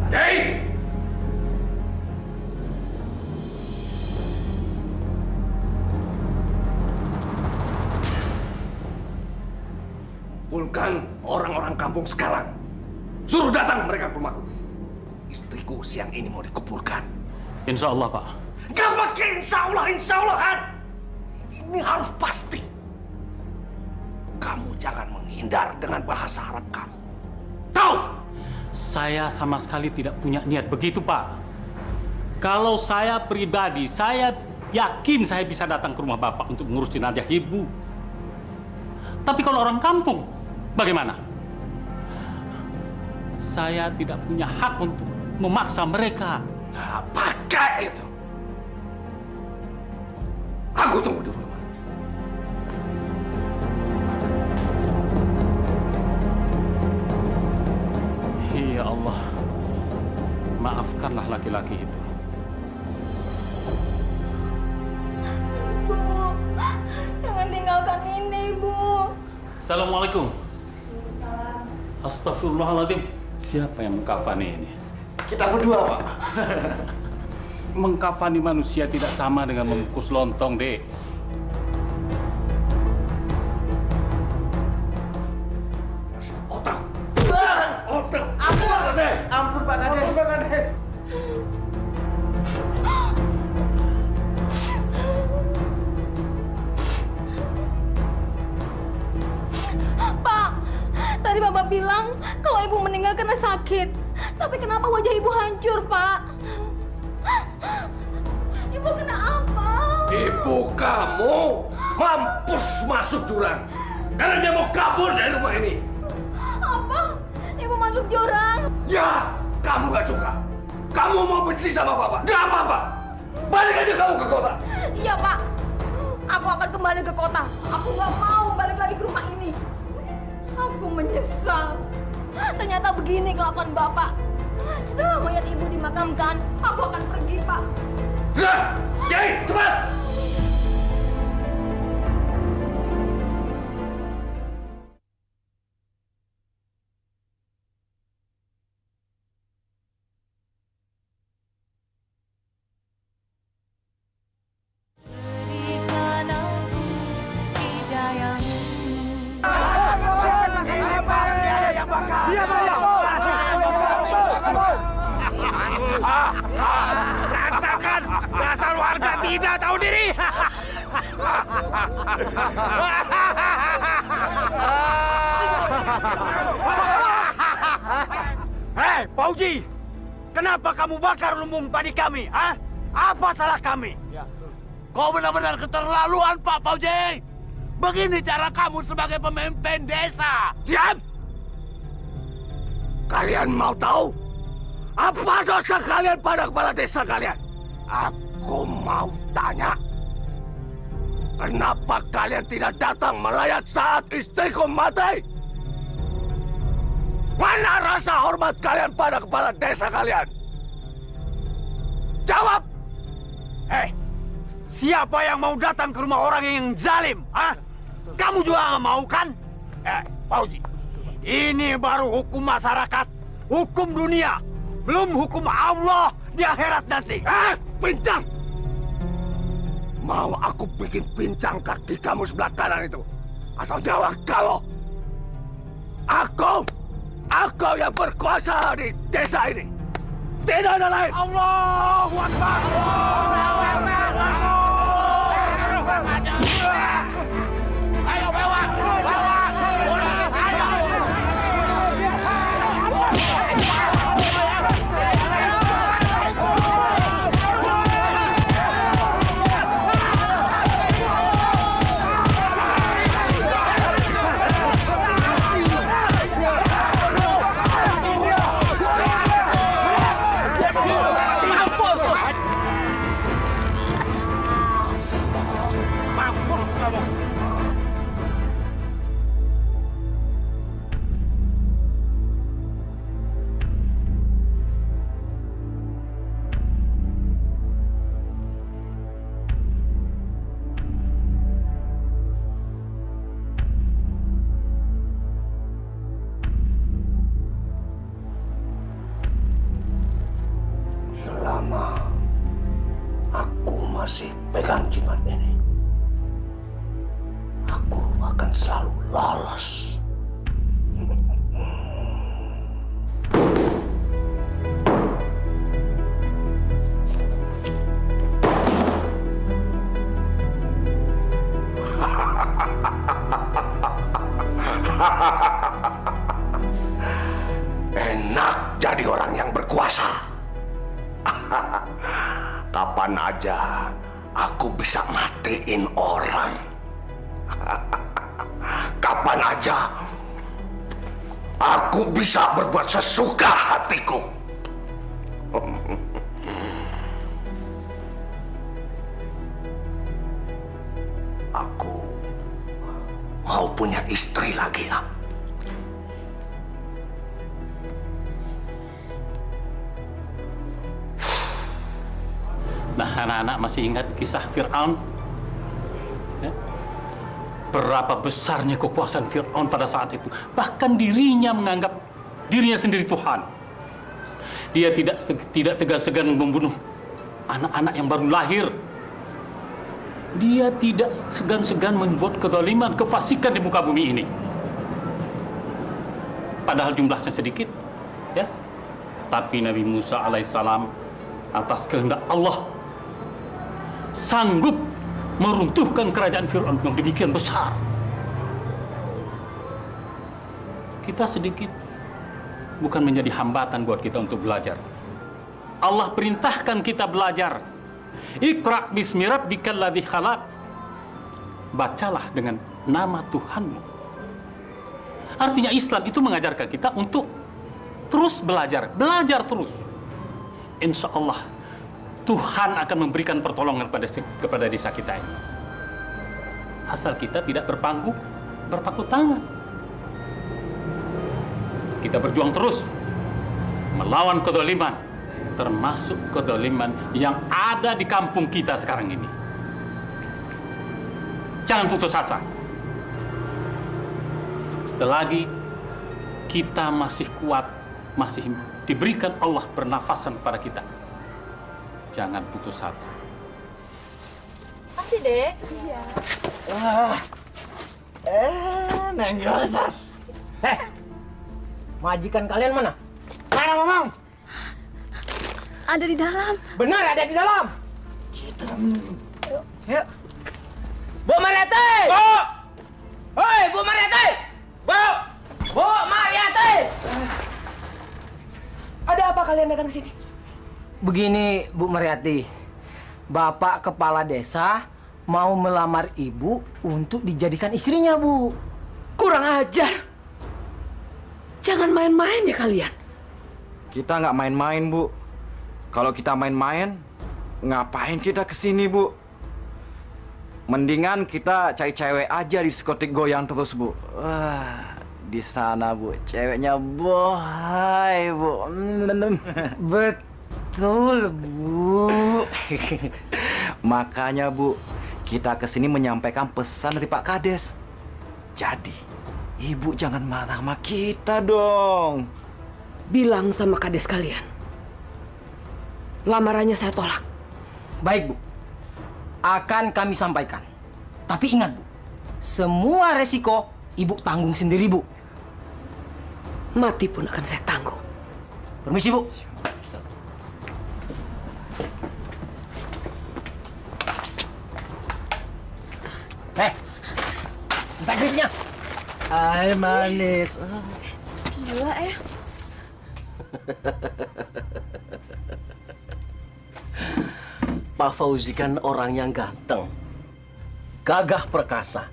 Hei! Kumpulkan orang-orang kampung sekarang. Suruh datang mereka ke rumahku. Istriku siang ini mau dikuburkan. Insya Allah, Pak. Gak pakai insya Allahan. Ini harus pasti. Kamu jangan menghindar dengan bahasa Arab kamu. Tahu? Saya sama sekali tidak punya niat begitu, Pak. Kalau saya pribadi, saya yakin saya bisa datang ke rumah Bapak untuk mengurus jenazah Ibu. Tapi kalau orang kampung, bagaimana? Saya tidak punya hak untuk memaksa mereka. Nah, pakai itu. Aku tunggu di rumah. Ya Allah, maafkanlah laki-laki itu. Bu, jangan tinggalkan ini, Bu. Assalamualaikum. Astagfirullahaladzim. Siapa yang mengkafani ini? Kita berdua, Pak. Mengkafani manusia tidak sama dengan membungkus lontong, Dek. Otak. Ampun, Pak Kades. Pak, tadi Bapak bilang kalau Ibu meninggal karena sakit. Tapi kenapa wajah Ibu hancur, Pak? Ibu kena apa? Ibu kamu mampus masuk jurang. Karena dia mau kabur dari rumah ini. Apa? Ibu masuk jurang? Ya, kamu gak suka. Kamu mau benci sama Bapak. Gak apa-apa. Balik aja kamu ke kota. Iya, Pak. Aku akan kembali ke kota. Aku nggak mau balik lagi ke rumah ini. Aku menyesal. Ternyata begini kelakuan Bapak. Setelah mayat Ibu dimakamkan, aku akan pergi, Pak. Sudah, Kiai, cepat. Rasakan dasar warga tidak tahu diri. Hei, Pauji! Kenapa kamu bakar lumbung padi kami? Ah? Apa salah kami? Kau benar-benar keterlaluan, Pak Pauji. Begini cara kamu sebagai pemimpin desa. Diam! Kalian mau tahu? Apa dosa kalian pada kepala desa kalian? Aku mau tanya. Kenapa kalian tidak datang melayat saat istriku mati? Mana rasa hormat kalian pada kepala desa kalian? Jawab! Hei, siapa yang mau datang ke rumah orang yang zalim? Ah? Kamu juga nggak mau kan? Fauzi, ini baru hukum masyarakat, hukum dunia, belum hukum Allah di akhirat nanti. Pincang! Mau aku bikin pincang kaki kamu sebelah kanan itu? Atau jawab kalau aku yang berkuasa di desa ini. Tidak ada lain. Allahu Akbar. Ayo bawa, bawa. pegang jimat ini, aku akan selalu lolos. Enak jadi orang yang berkuasa. Kapan aja aku bisa matiin orang. Kapan aja aku bisa berbuat sesuka hatiku. Aku mau punya istri lagi ya. Nah, anak-anak masih ingat kisah Fir'aun? Ya? Berapa besarnya kekuasaan Fir'aun pada saat itu. Bahkan dirinya menganggap dirinya sendiri Tuhan. Dia tidak segan-segan membunuh anak-anak yang baru lahir. Dia tidak segan-segan membuat kezaliman, kefasikan di muka bumi ini. Padahal jumlahnya sedikit, ya. Tapi Nabi Musa alaihissalam atas kehendak Allah sanggup meruntuhkan kerajaan Fir'aun yang demikian besar. Kita sedikit bukan menjadi hambatan buat kita untuk belajar. Allah perintahkan kita belajar. Iqra' bismi rabbikal ladzi khalaq. Bacalah dengan nama Tuhanmu. Artinya Islam itu mengajarkan kita untuk terus belajar terus. Insya Allah Tuhan akan memberikan pertolongan kepada desa kita ini. Asal kita tidak berpaku tangan. Kita berjuang terus melawan kezaliman, termasuk kezaliman yang ada di kampung kita sekarang ini. Jangan putus asa. Selagi kita masih kuat, masih diberikan Allah pernafasan pada kita, jangan putus asa. Makasih, Dek. Iya. Neng Yosa. Majikan kalian mana? Mana ngomong? Ada di dalam. Benar, ada di dalam. Yuk. Bu Mariati! Bu! Hei, Bu Mariati! Bu! Bu Mariati! Ada apa kalian datang ke sini? Begini, Bu Mariati. Bapak kepala desa mau melamar ibu untuk dijadikan istrinya, Bu. Kurang ajar. Jangan main-main ya kalian. Kita nggak main-main, Bu. Kalau kita main-main, ngapain kita kesini, Bu? Mendingan kita cari cewek aja di diskotik goyang terus, Bu. Wah, di sana, Bu, ceweknya bohai, Bu. Betul, Bu. Makanya, Bu, kita kesini menyampaikan pesan dari Pak Kades. Jadi, Ibu jangan marah sama kita dong. Bilang sama kades kalian. Lamarannya saya tolak. Baik, Bu. Akan kami sampaikan. Tapi ingat, Bu. Semua resiko Ibu tanggung sendiri, Bu. Mati pun akan saya tanggung. Permisi, Bu. Minta gripnya. Hai, manis. Gila ya. Pak Fauzi kan orang yang ganteng, gagah perkasa.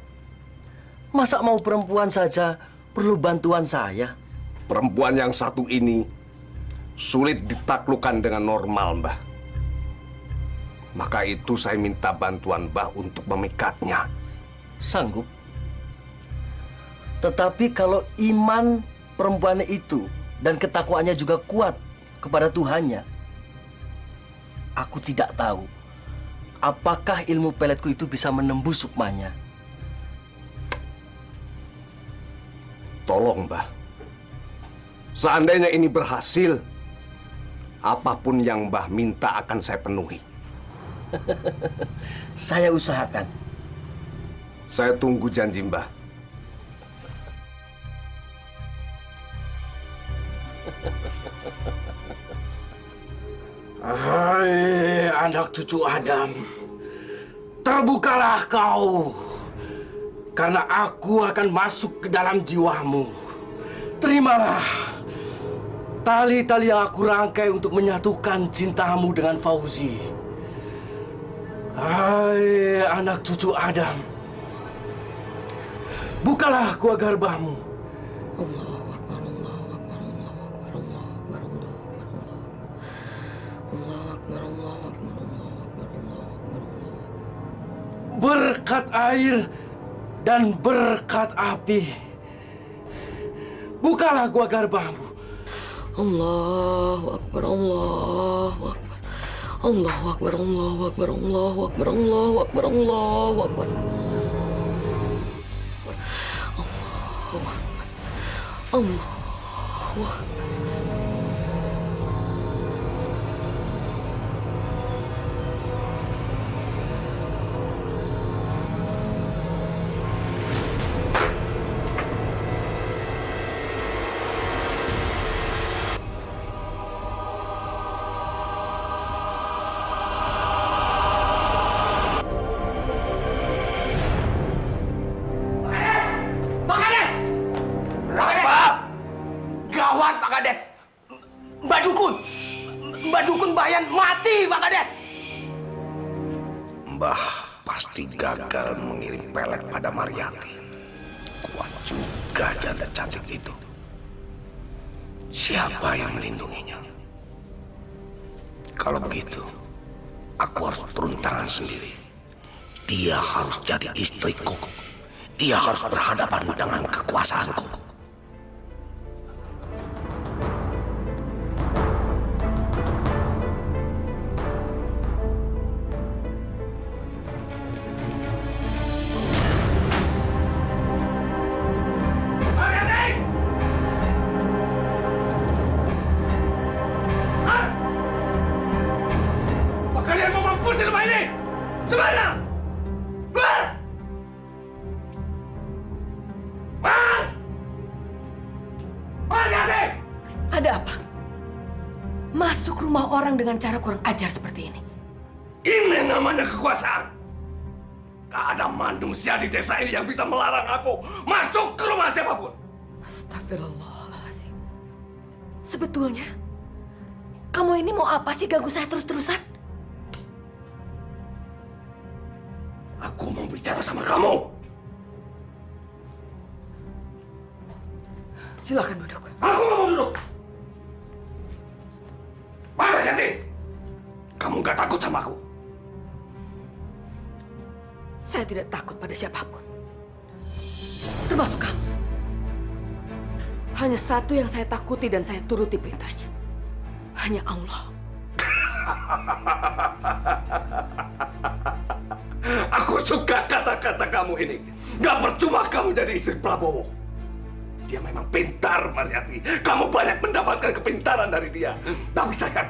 Masa mau perempuan saja perlu bantuan saya? Perempuan yang satu ini sulit ditaklukkan dengan normal, Mbah. Maka itu saya minta bantuan Mbah untuk memikatnya. Sanggup. Tetapi kalau iman perempuan itu dan ketakwaannya juga kuat kepada Tuhannya, aku tidak tahu apakah ilmu peletku itu bisa menembus sukmanya. Tolong, Mbah. Seandainya ini berhasil, apapun yang Mbah minta akan saya penuhi. Saya usahakan. Saya tunggu janji Mbah. Hai anak cucu Adam, terbukalah kau, karena aku akan masuk ke dalam jiwamu. Terimalah tali-tali yang aku rangkai untuk menyatukan cintamu dengan Fauzi. Hai anak cucu Adam, bukalah gua garbamu. Berkat air dan berkat api, bukalah gua garbamu. Allahu Akbar, Allahu Akbar. Allahu Akbar, Allahu Akbar, Allahu Akbar, Allahu Akbar, Allahu Akbar. Allahu Akbar. Allahu Akbar. Gawat Pak Kades, Mbak Dukun Bayan mati Pak Kades. Mbah pasti gagal mengirim pelet pada Mariati. Kuat juga janda cantik itu. Siapa yang melindunginya? Kalau begitu, aku harus turun tangan sendiri. Dia harus jadi istriku. Dia harus berhadapan dengan kekuasaanku. Kalian mau mampus di rumah ini? Semuanya! Keluar! Ada apa? Masuk rumah orang dengan cara kurang ajar seperti ini. Ini namanya kekuasaan. Gak ada manusia di desa ini yang bisa melarang aku masuk ke rumah siapapun. Astagfirullahaladzim. Sebetulnya, kamu ini mau apa sih ganggu saya terus-terusan? Aku mau bicara sama kamu. Silakan duduk. Aku nggak mau duduk. Mana Yanti? Kamu nggak takut sama aku? Saya tidak takut pada siapapun. Termasuk kamu. Hanya satu yang saya takuti dan saya turuti perintahnya. Hanya Allah. Aku suka kata-kata kamu ini. Gak percuma kamu jadi istri Prabowo. Dia memang pintar, Mariati. Kamu banyak mendapatkan kepintaran dari dia. Tapi sayang,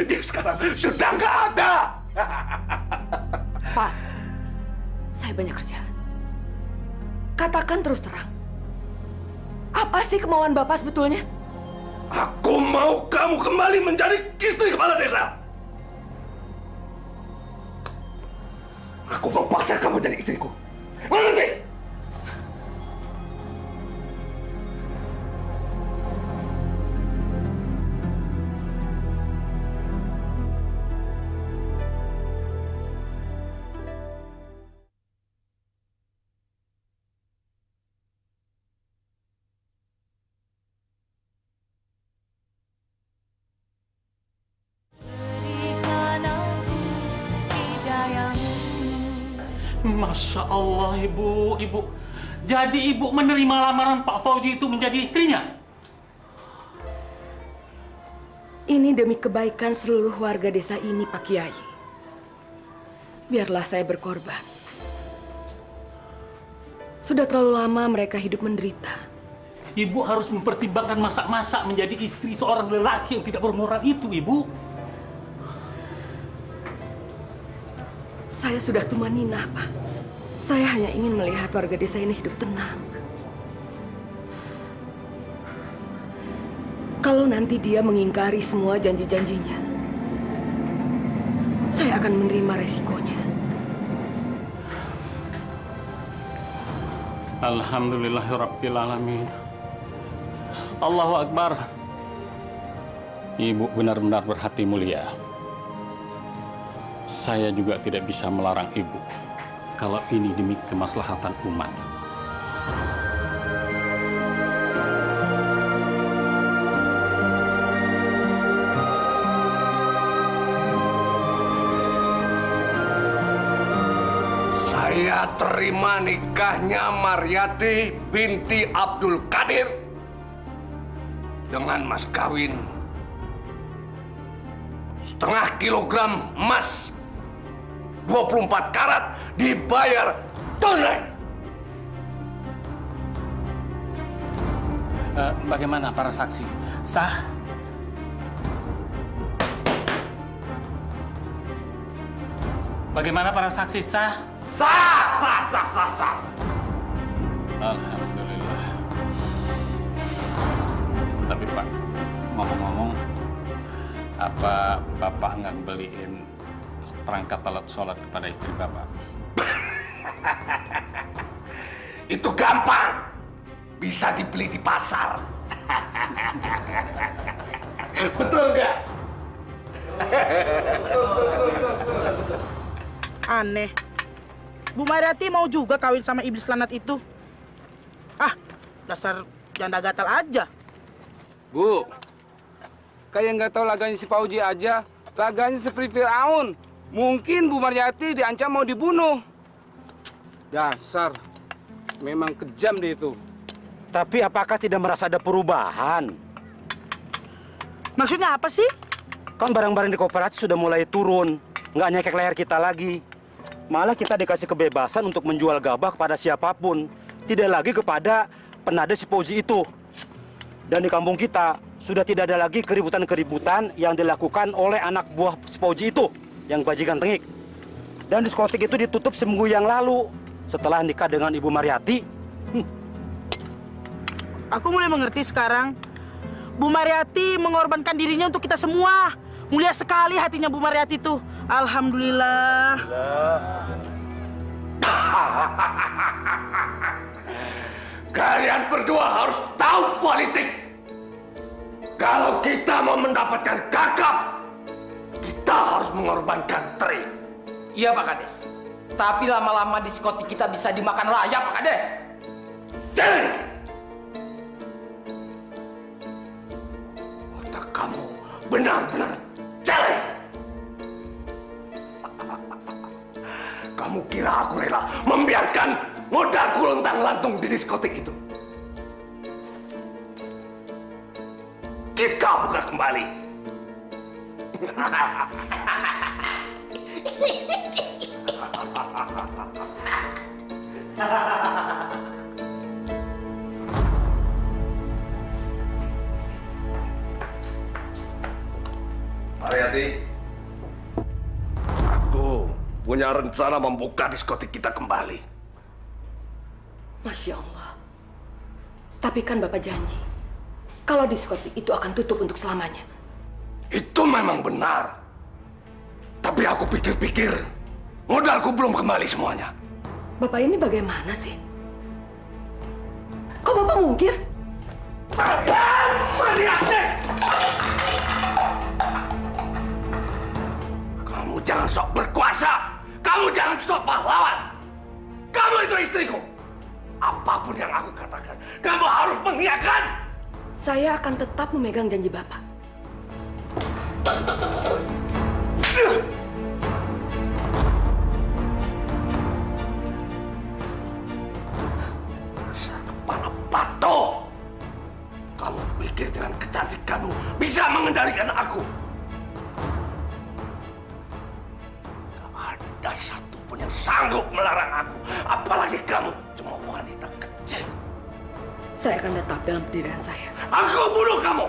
dia sekarang sudah nggak ada. Pak, saya banyak kerjaan. Katakan terus terang. Apa sih kemauan Bapak sebetulnya? Aku mau kamu kembali menjadi istri kepala desa. Aku mau paksa kamu jadi istriku. Mengerti? Masya Allah, Ibu. Jadi Ibu menerima lamaran Pak Fauzi itu menjadi istrinya? Ini demi kebaikan seluruh warga desa ini, Pak Kiai. Biarlah saya berkorban. Sudah terlalu lama mereka hidup menderita. Ibu harus mempertimbangkan masak-masak menjadi istri seorang lelaki yang tidak bermoral itu, Ibu. Saya sudah tumanina, Pak. Saya hanya ingin melihat warga desa ini hidup tenang. Kalau nanti dia mengingkari semua janji-janjinya, saya akan menerima resikonya. Alhamdulillahirrabbilalamin. Allahu Akbar. Ibu benar-benar berhati mulia. Saya juga tidak bisa melarang ibu kalau ini demi kemaslahatan umat. Saya terima nikahnya Maryati binti Abdul Qadir dengan mas kawin 0,5 kilogram emas 24 karat dibayar tunai. Bagaimana para saksi? Sah? Bagaimana para saksi sah? Sah. Alhamdulillah. Tapi Pak, ngomong-ngomong, apa Bapak nggak beliin perangkat alat sholat kepada istri Bapak? Itu gampang. Bisa dibeli di pasar. Betul nggak? Aneh. Bu Maryati mau juga kawin sama iblis lanat itu. Ah, dasar janda gatal aja. Bu, kayak nggak tahu laganya si Fauji aja. Laganya seperti Fir'aun. Mungkin Bu Maryati diancam mau dibunuh. Dasar, memang kejam dia itu. Tapi apakah tidak merasa ada perubahan? Maksudnya apa sih? Kan barang-barang di koperasi sudah mulai turun. Nggak nyekek leher kita lagi. Malah kita dikasih kebebasan untuk menjual gabah kepada siapapun. Tidak lagi kepada penada si Fauji itu. Dan di kampung kita sudah tidak ada lagi keributan-keributan yang dilakukan oleh anak buah si Fauji itu, yang bajingan tengik. Dan diskotik itu ditutup seminggu yang lalu setelah nikah dengan Ibu Maryati. Aku mulai mengerti sekarang. Bu Maryati mengorbankan dirinya untuk kita semua. Mulia sekali hatinya Bu Maryati itu. Alhamdulillah. Kalian berdua harus tahu politik. Kalau kita mau mendapatkan kakap, kita harus mengorbankan teri. Iya Pak Kades. Tapi lama-lama diskotik kita bisa dimakan raya Pak Kades. Jangan! Otak kamu benar-benar jelek. Kamu kira aku rela membiarkan modalku lontang-lantung di diskotik itu? Kita buka kembali. Maryati, aku punya rencana membuka diskotik kita kembali. Masya Allah. Tapi kan Bapak janji, kalau diskotik itu akan tutup untuk selamanya. Itu memang benar. Tapi aku pikir-pikir, modalku belum kembali semuanya. Bapak ini bagaimana sih? Kok Bapak mungkir? Maryati! Kamu jangan sok berkuasa. Kamu jangan sok pahlawan. Kamu itu istriku. Apapun yang aku katakan, kamu harus mengiyakan. Saya akan tetap memegang janji Bapak. Dasar kepala batu. Kamu pikir dengan kecantikanmu bisa mengendalikan aku? Gak ada satupun yang sanggup melarang aku. Apalagi kamu, cuma wanita kecil. Saya akan tetap dalam pendirian saya. Aku bunuh kamu.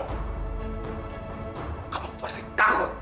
Kamu pasti takut.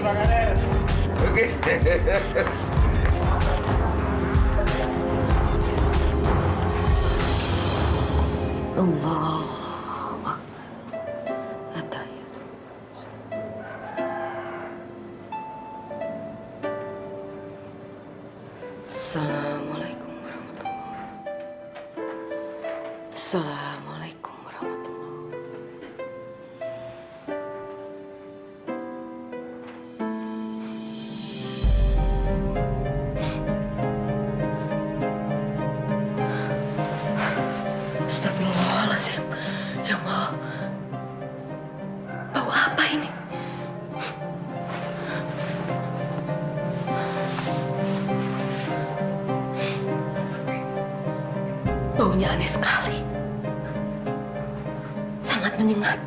Pak Kades. Oke. Allah. Assalamualaikum warahmatullahi wabarakatuh. Assalamualaikum warahmatullahi wabarakatuh. Astagfirullahaladzim. Ya Allah. Bau apa ini? Baunya aneh sekali. Sangat menyengat.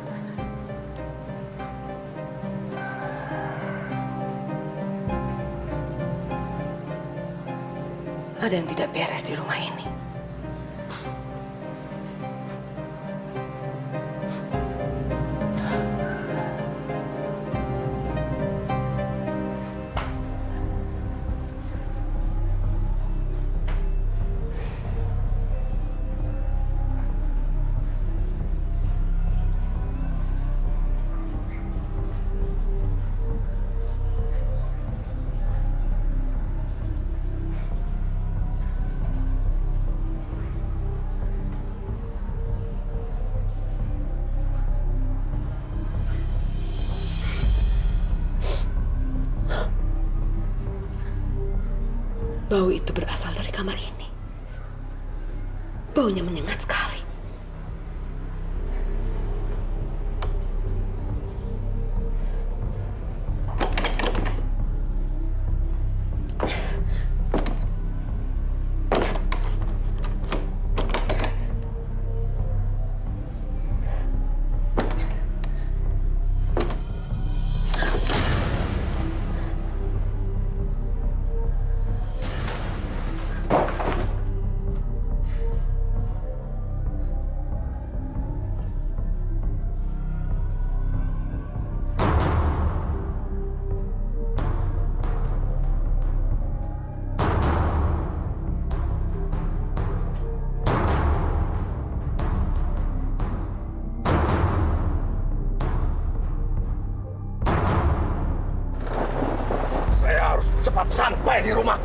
Ada yang tidak beres di rumah ini. Bau itu berasal dari kamar ini. Baunya menyengat sekali. Cepat sampai di rumah.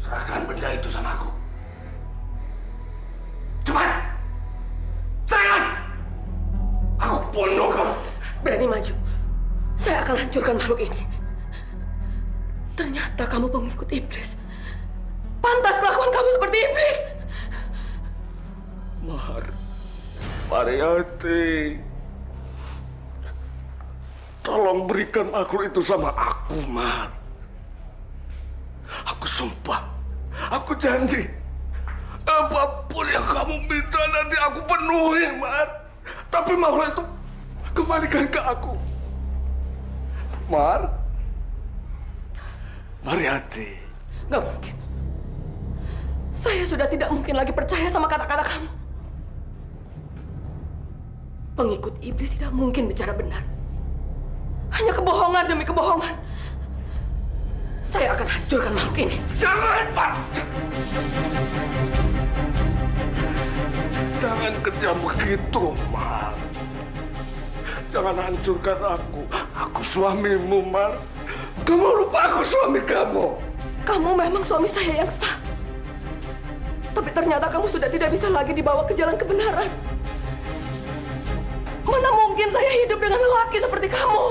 Serahkan benda itu sama aku. Cepat! Serahkan! Aku bunuh kamu. Berani maju. Saya akan hancurkan makhluk ini. Ternyata kamu pengikut iblis. Pantas kelakuan kamu seperti iblis. Mariati, tolong berikan makhluk itu sama aku, Mar. Aku sumpah, aku janji, apapun yang kamu minta nanti aku penuhi, Mar. Tapi makhluk itu kembalikan ke aku, Mar. Mariati. Nggak mungkin. Saya sudah tidak mungkin lagi percaya sama kata-kata kamu. Pengikut iblis tidak mungkin bicara benar. Hanya kebohongan demi kebohongan. Saya akan hancurkan makhluk ini. Jangan, Pak! Jangan kerja begitu, Mar. Jangan hancurkan aku. Aku suamimu, Mar. Kamu lupa aku suami kamu. Kamu memang suami saya yang sah. Tapi ternyata kamu sudah tidak bisa lagi dibawa ke jalan kebenaran. Mana mungkin saya hidup dengan lelaki seperti kamu?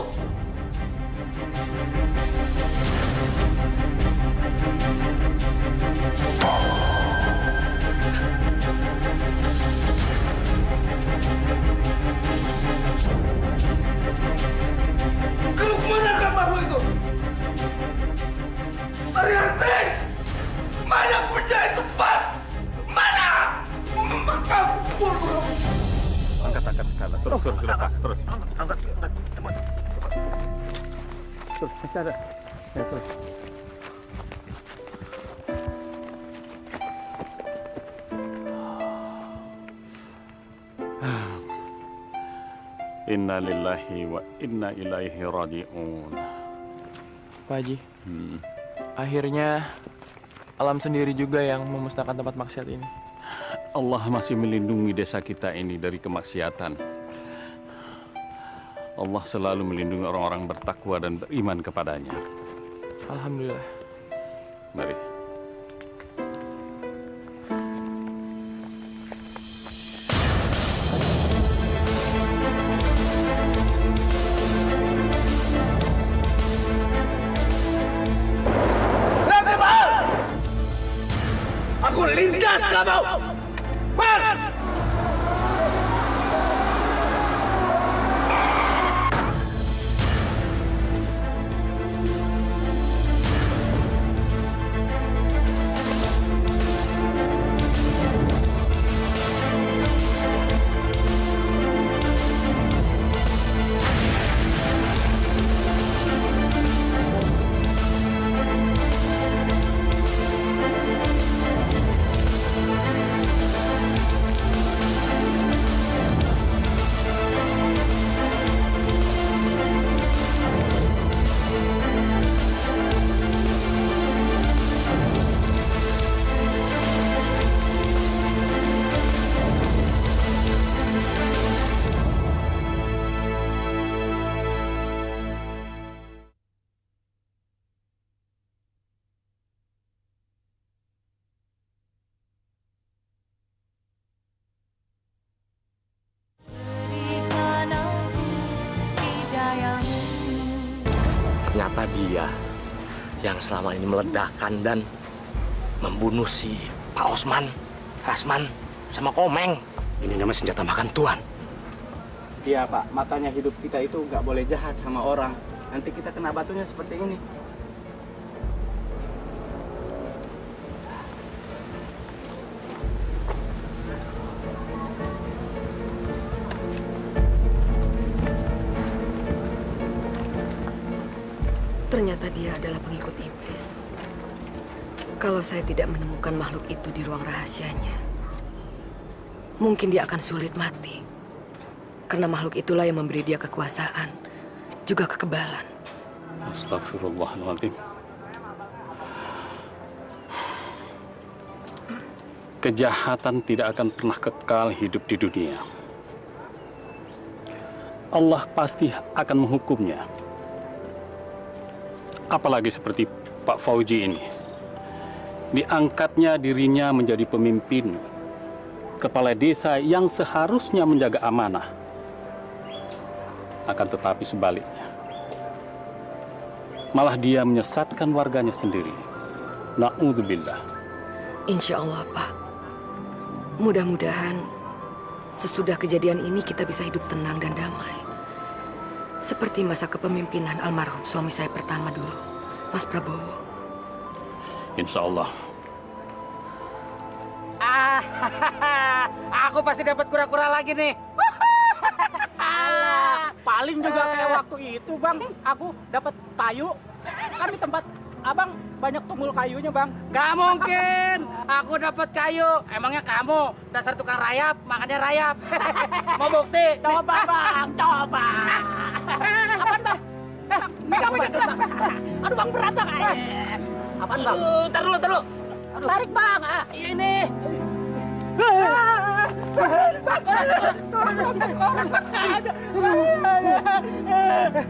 Kamu kemana kamu itu? Mariati! Mana penjahit itu, Pak? Mana? Aku bunuh. Angkat sekarang. Terus, Pak. Terus. Angkat. Terus, masih ada. Ya, terus. Inna lillahi wa inna ilaihi raji'un. Pak Haji, akhirnya alam sendiri juga yang memusnahkan tempat maksiat ini. Allah masih melindungi desa kita ini dari kemaksiatan. Allah selalu melindungi orang-orang bertakwa dan beriman kepadanya. Alhamdulillah. Mari. Aku lindas kamu! Mar! Ternyata dia yang selama ini meledakkan dan membunuh si Pak Osman, Rasman, sama Komeng. Ini namanya senjata makan tuan. Iya Pak, makanya hidup kita itu nggak boleh jahat sama orang. Nanti kita kena batunya seperti ini. Ternyata dia adalah pengikut iblis. Kalau saya tidak menemukan makhluk itu di ruang rahasianya, mungkin dia akan sulit mati. Karena makhluk itulah yang memberi dia kekuasaan, juga kekebalan. Astagfirullahaladzim. Kejahatan tidak akan pernah kekal hidup di dunia. Allah pasti akan menghukumnya. Apalagi seperti Pak Fauji ini. Diangkatnya dirinya menjadi pemimpin, kepala desa yang seharusnya menjaga amanah. Akan tetapi sebaliknya, malah dia menyesatkan warganya sendiri. Na'udzubillah. Insya Allah, Pak. Mudah-mudahan sesudah kejadian ini kita bisa hidup tenang dan damai. Seperti masa kepemimpinan almarhum suami saya pertama dulu, Mas Prabowo. Insya Allah. Aku pasti dapat kura-kura lagi nih. Alah, paling juga kayak waktu itu, Bang. Aku dapat kayu kan di tempat abang banyak tunggul kayunya, Bang. Gak mungkin. Aku dapat kayu. Emangnya kamu dasar tukang rayap, makannya rayap. Mau bukti? Coba, Bang, coba. Apaan, Bang? Megang, keras. Aduh, Bang, berat, Bang. Apaan, Bang? Ntar dulu. Tarik, Bang. Ini.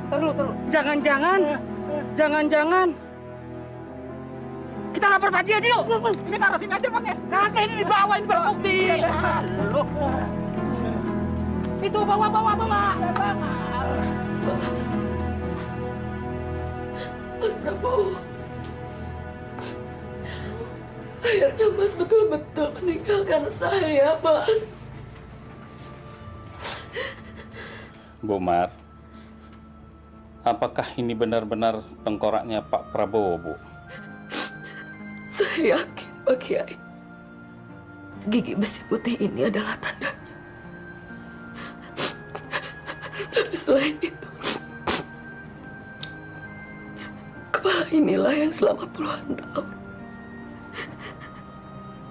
Terlalu. Jangan-jangan kita lapor Pak Haji aja yuk. Ini taruh sini aja, Bang, ya. Kakek ini dibawa, ini berbukti. Itu bawa. Mas Prabowo. Akhirnya Mas betul-betul meninggalkan saya, Mas. Bu Mar, apakah ini benar-benar tengkoraknya Pak Prabowo, Bu? Saya yakin, Pak Kiai. Gigi besi putih ini adalah tandanya. Tapi selain itu, kepala inilah yang selama puluhan tahun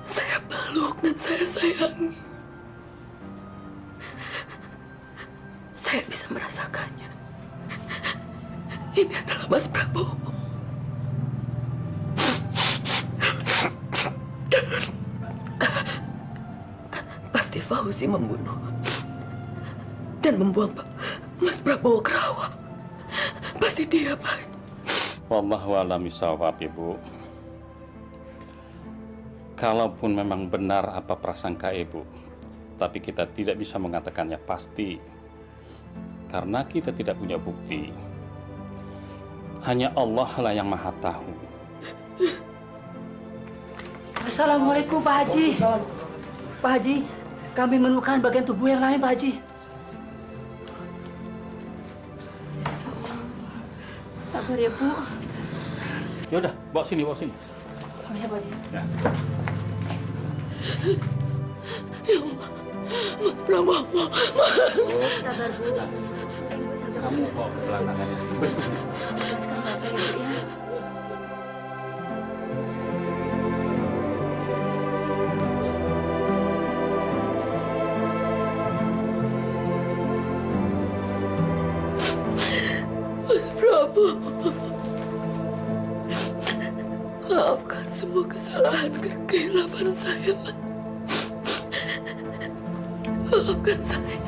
saya peluk dan saya sayangi. Saya bisa merasakannya. Ini adalah Mas Prabowo. Pasti Fauzi membunuh dan membuang Mas Prabowo ke rawa. Pasti dia, Pak. Wallahu a'lam bishawab, Ibu. Kalaupun memang benar apa prasangka Ibu, tapi kita tidak bisa mengatakannya pasti. Karena kita tidak punya bukti. Hanya Allah lah yang Maha Tahu. Assalamualaikum, Pak Haji. Pak Haji, kami menemukan bagian tubuh yang lain, Pak Haji. Sabar ya, Bu. Ya udah, bawa sini. Oh ya, Pak. Ya. Ya Allah, Mas Prabowo, Mas. Sabar, Bu. Ibu sabar. Kamu bawa ke belakang. Teruskan Bapak, Ibu, ya. Mas Prabowo, maafkan semua kesalahan kekhilapan saya, Mas. Maafkan saya.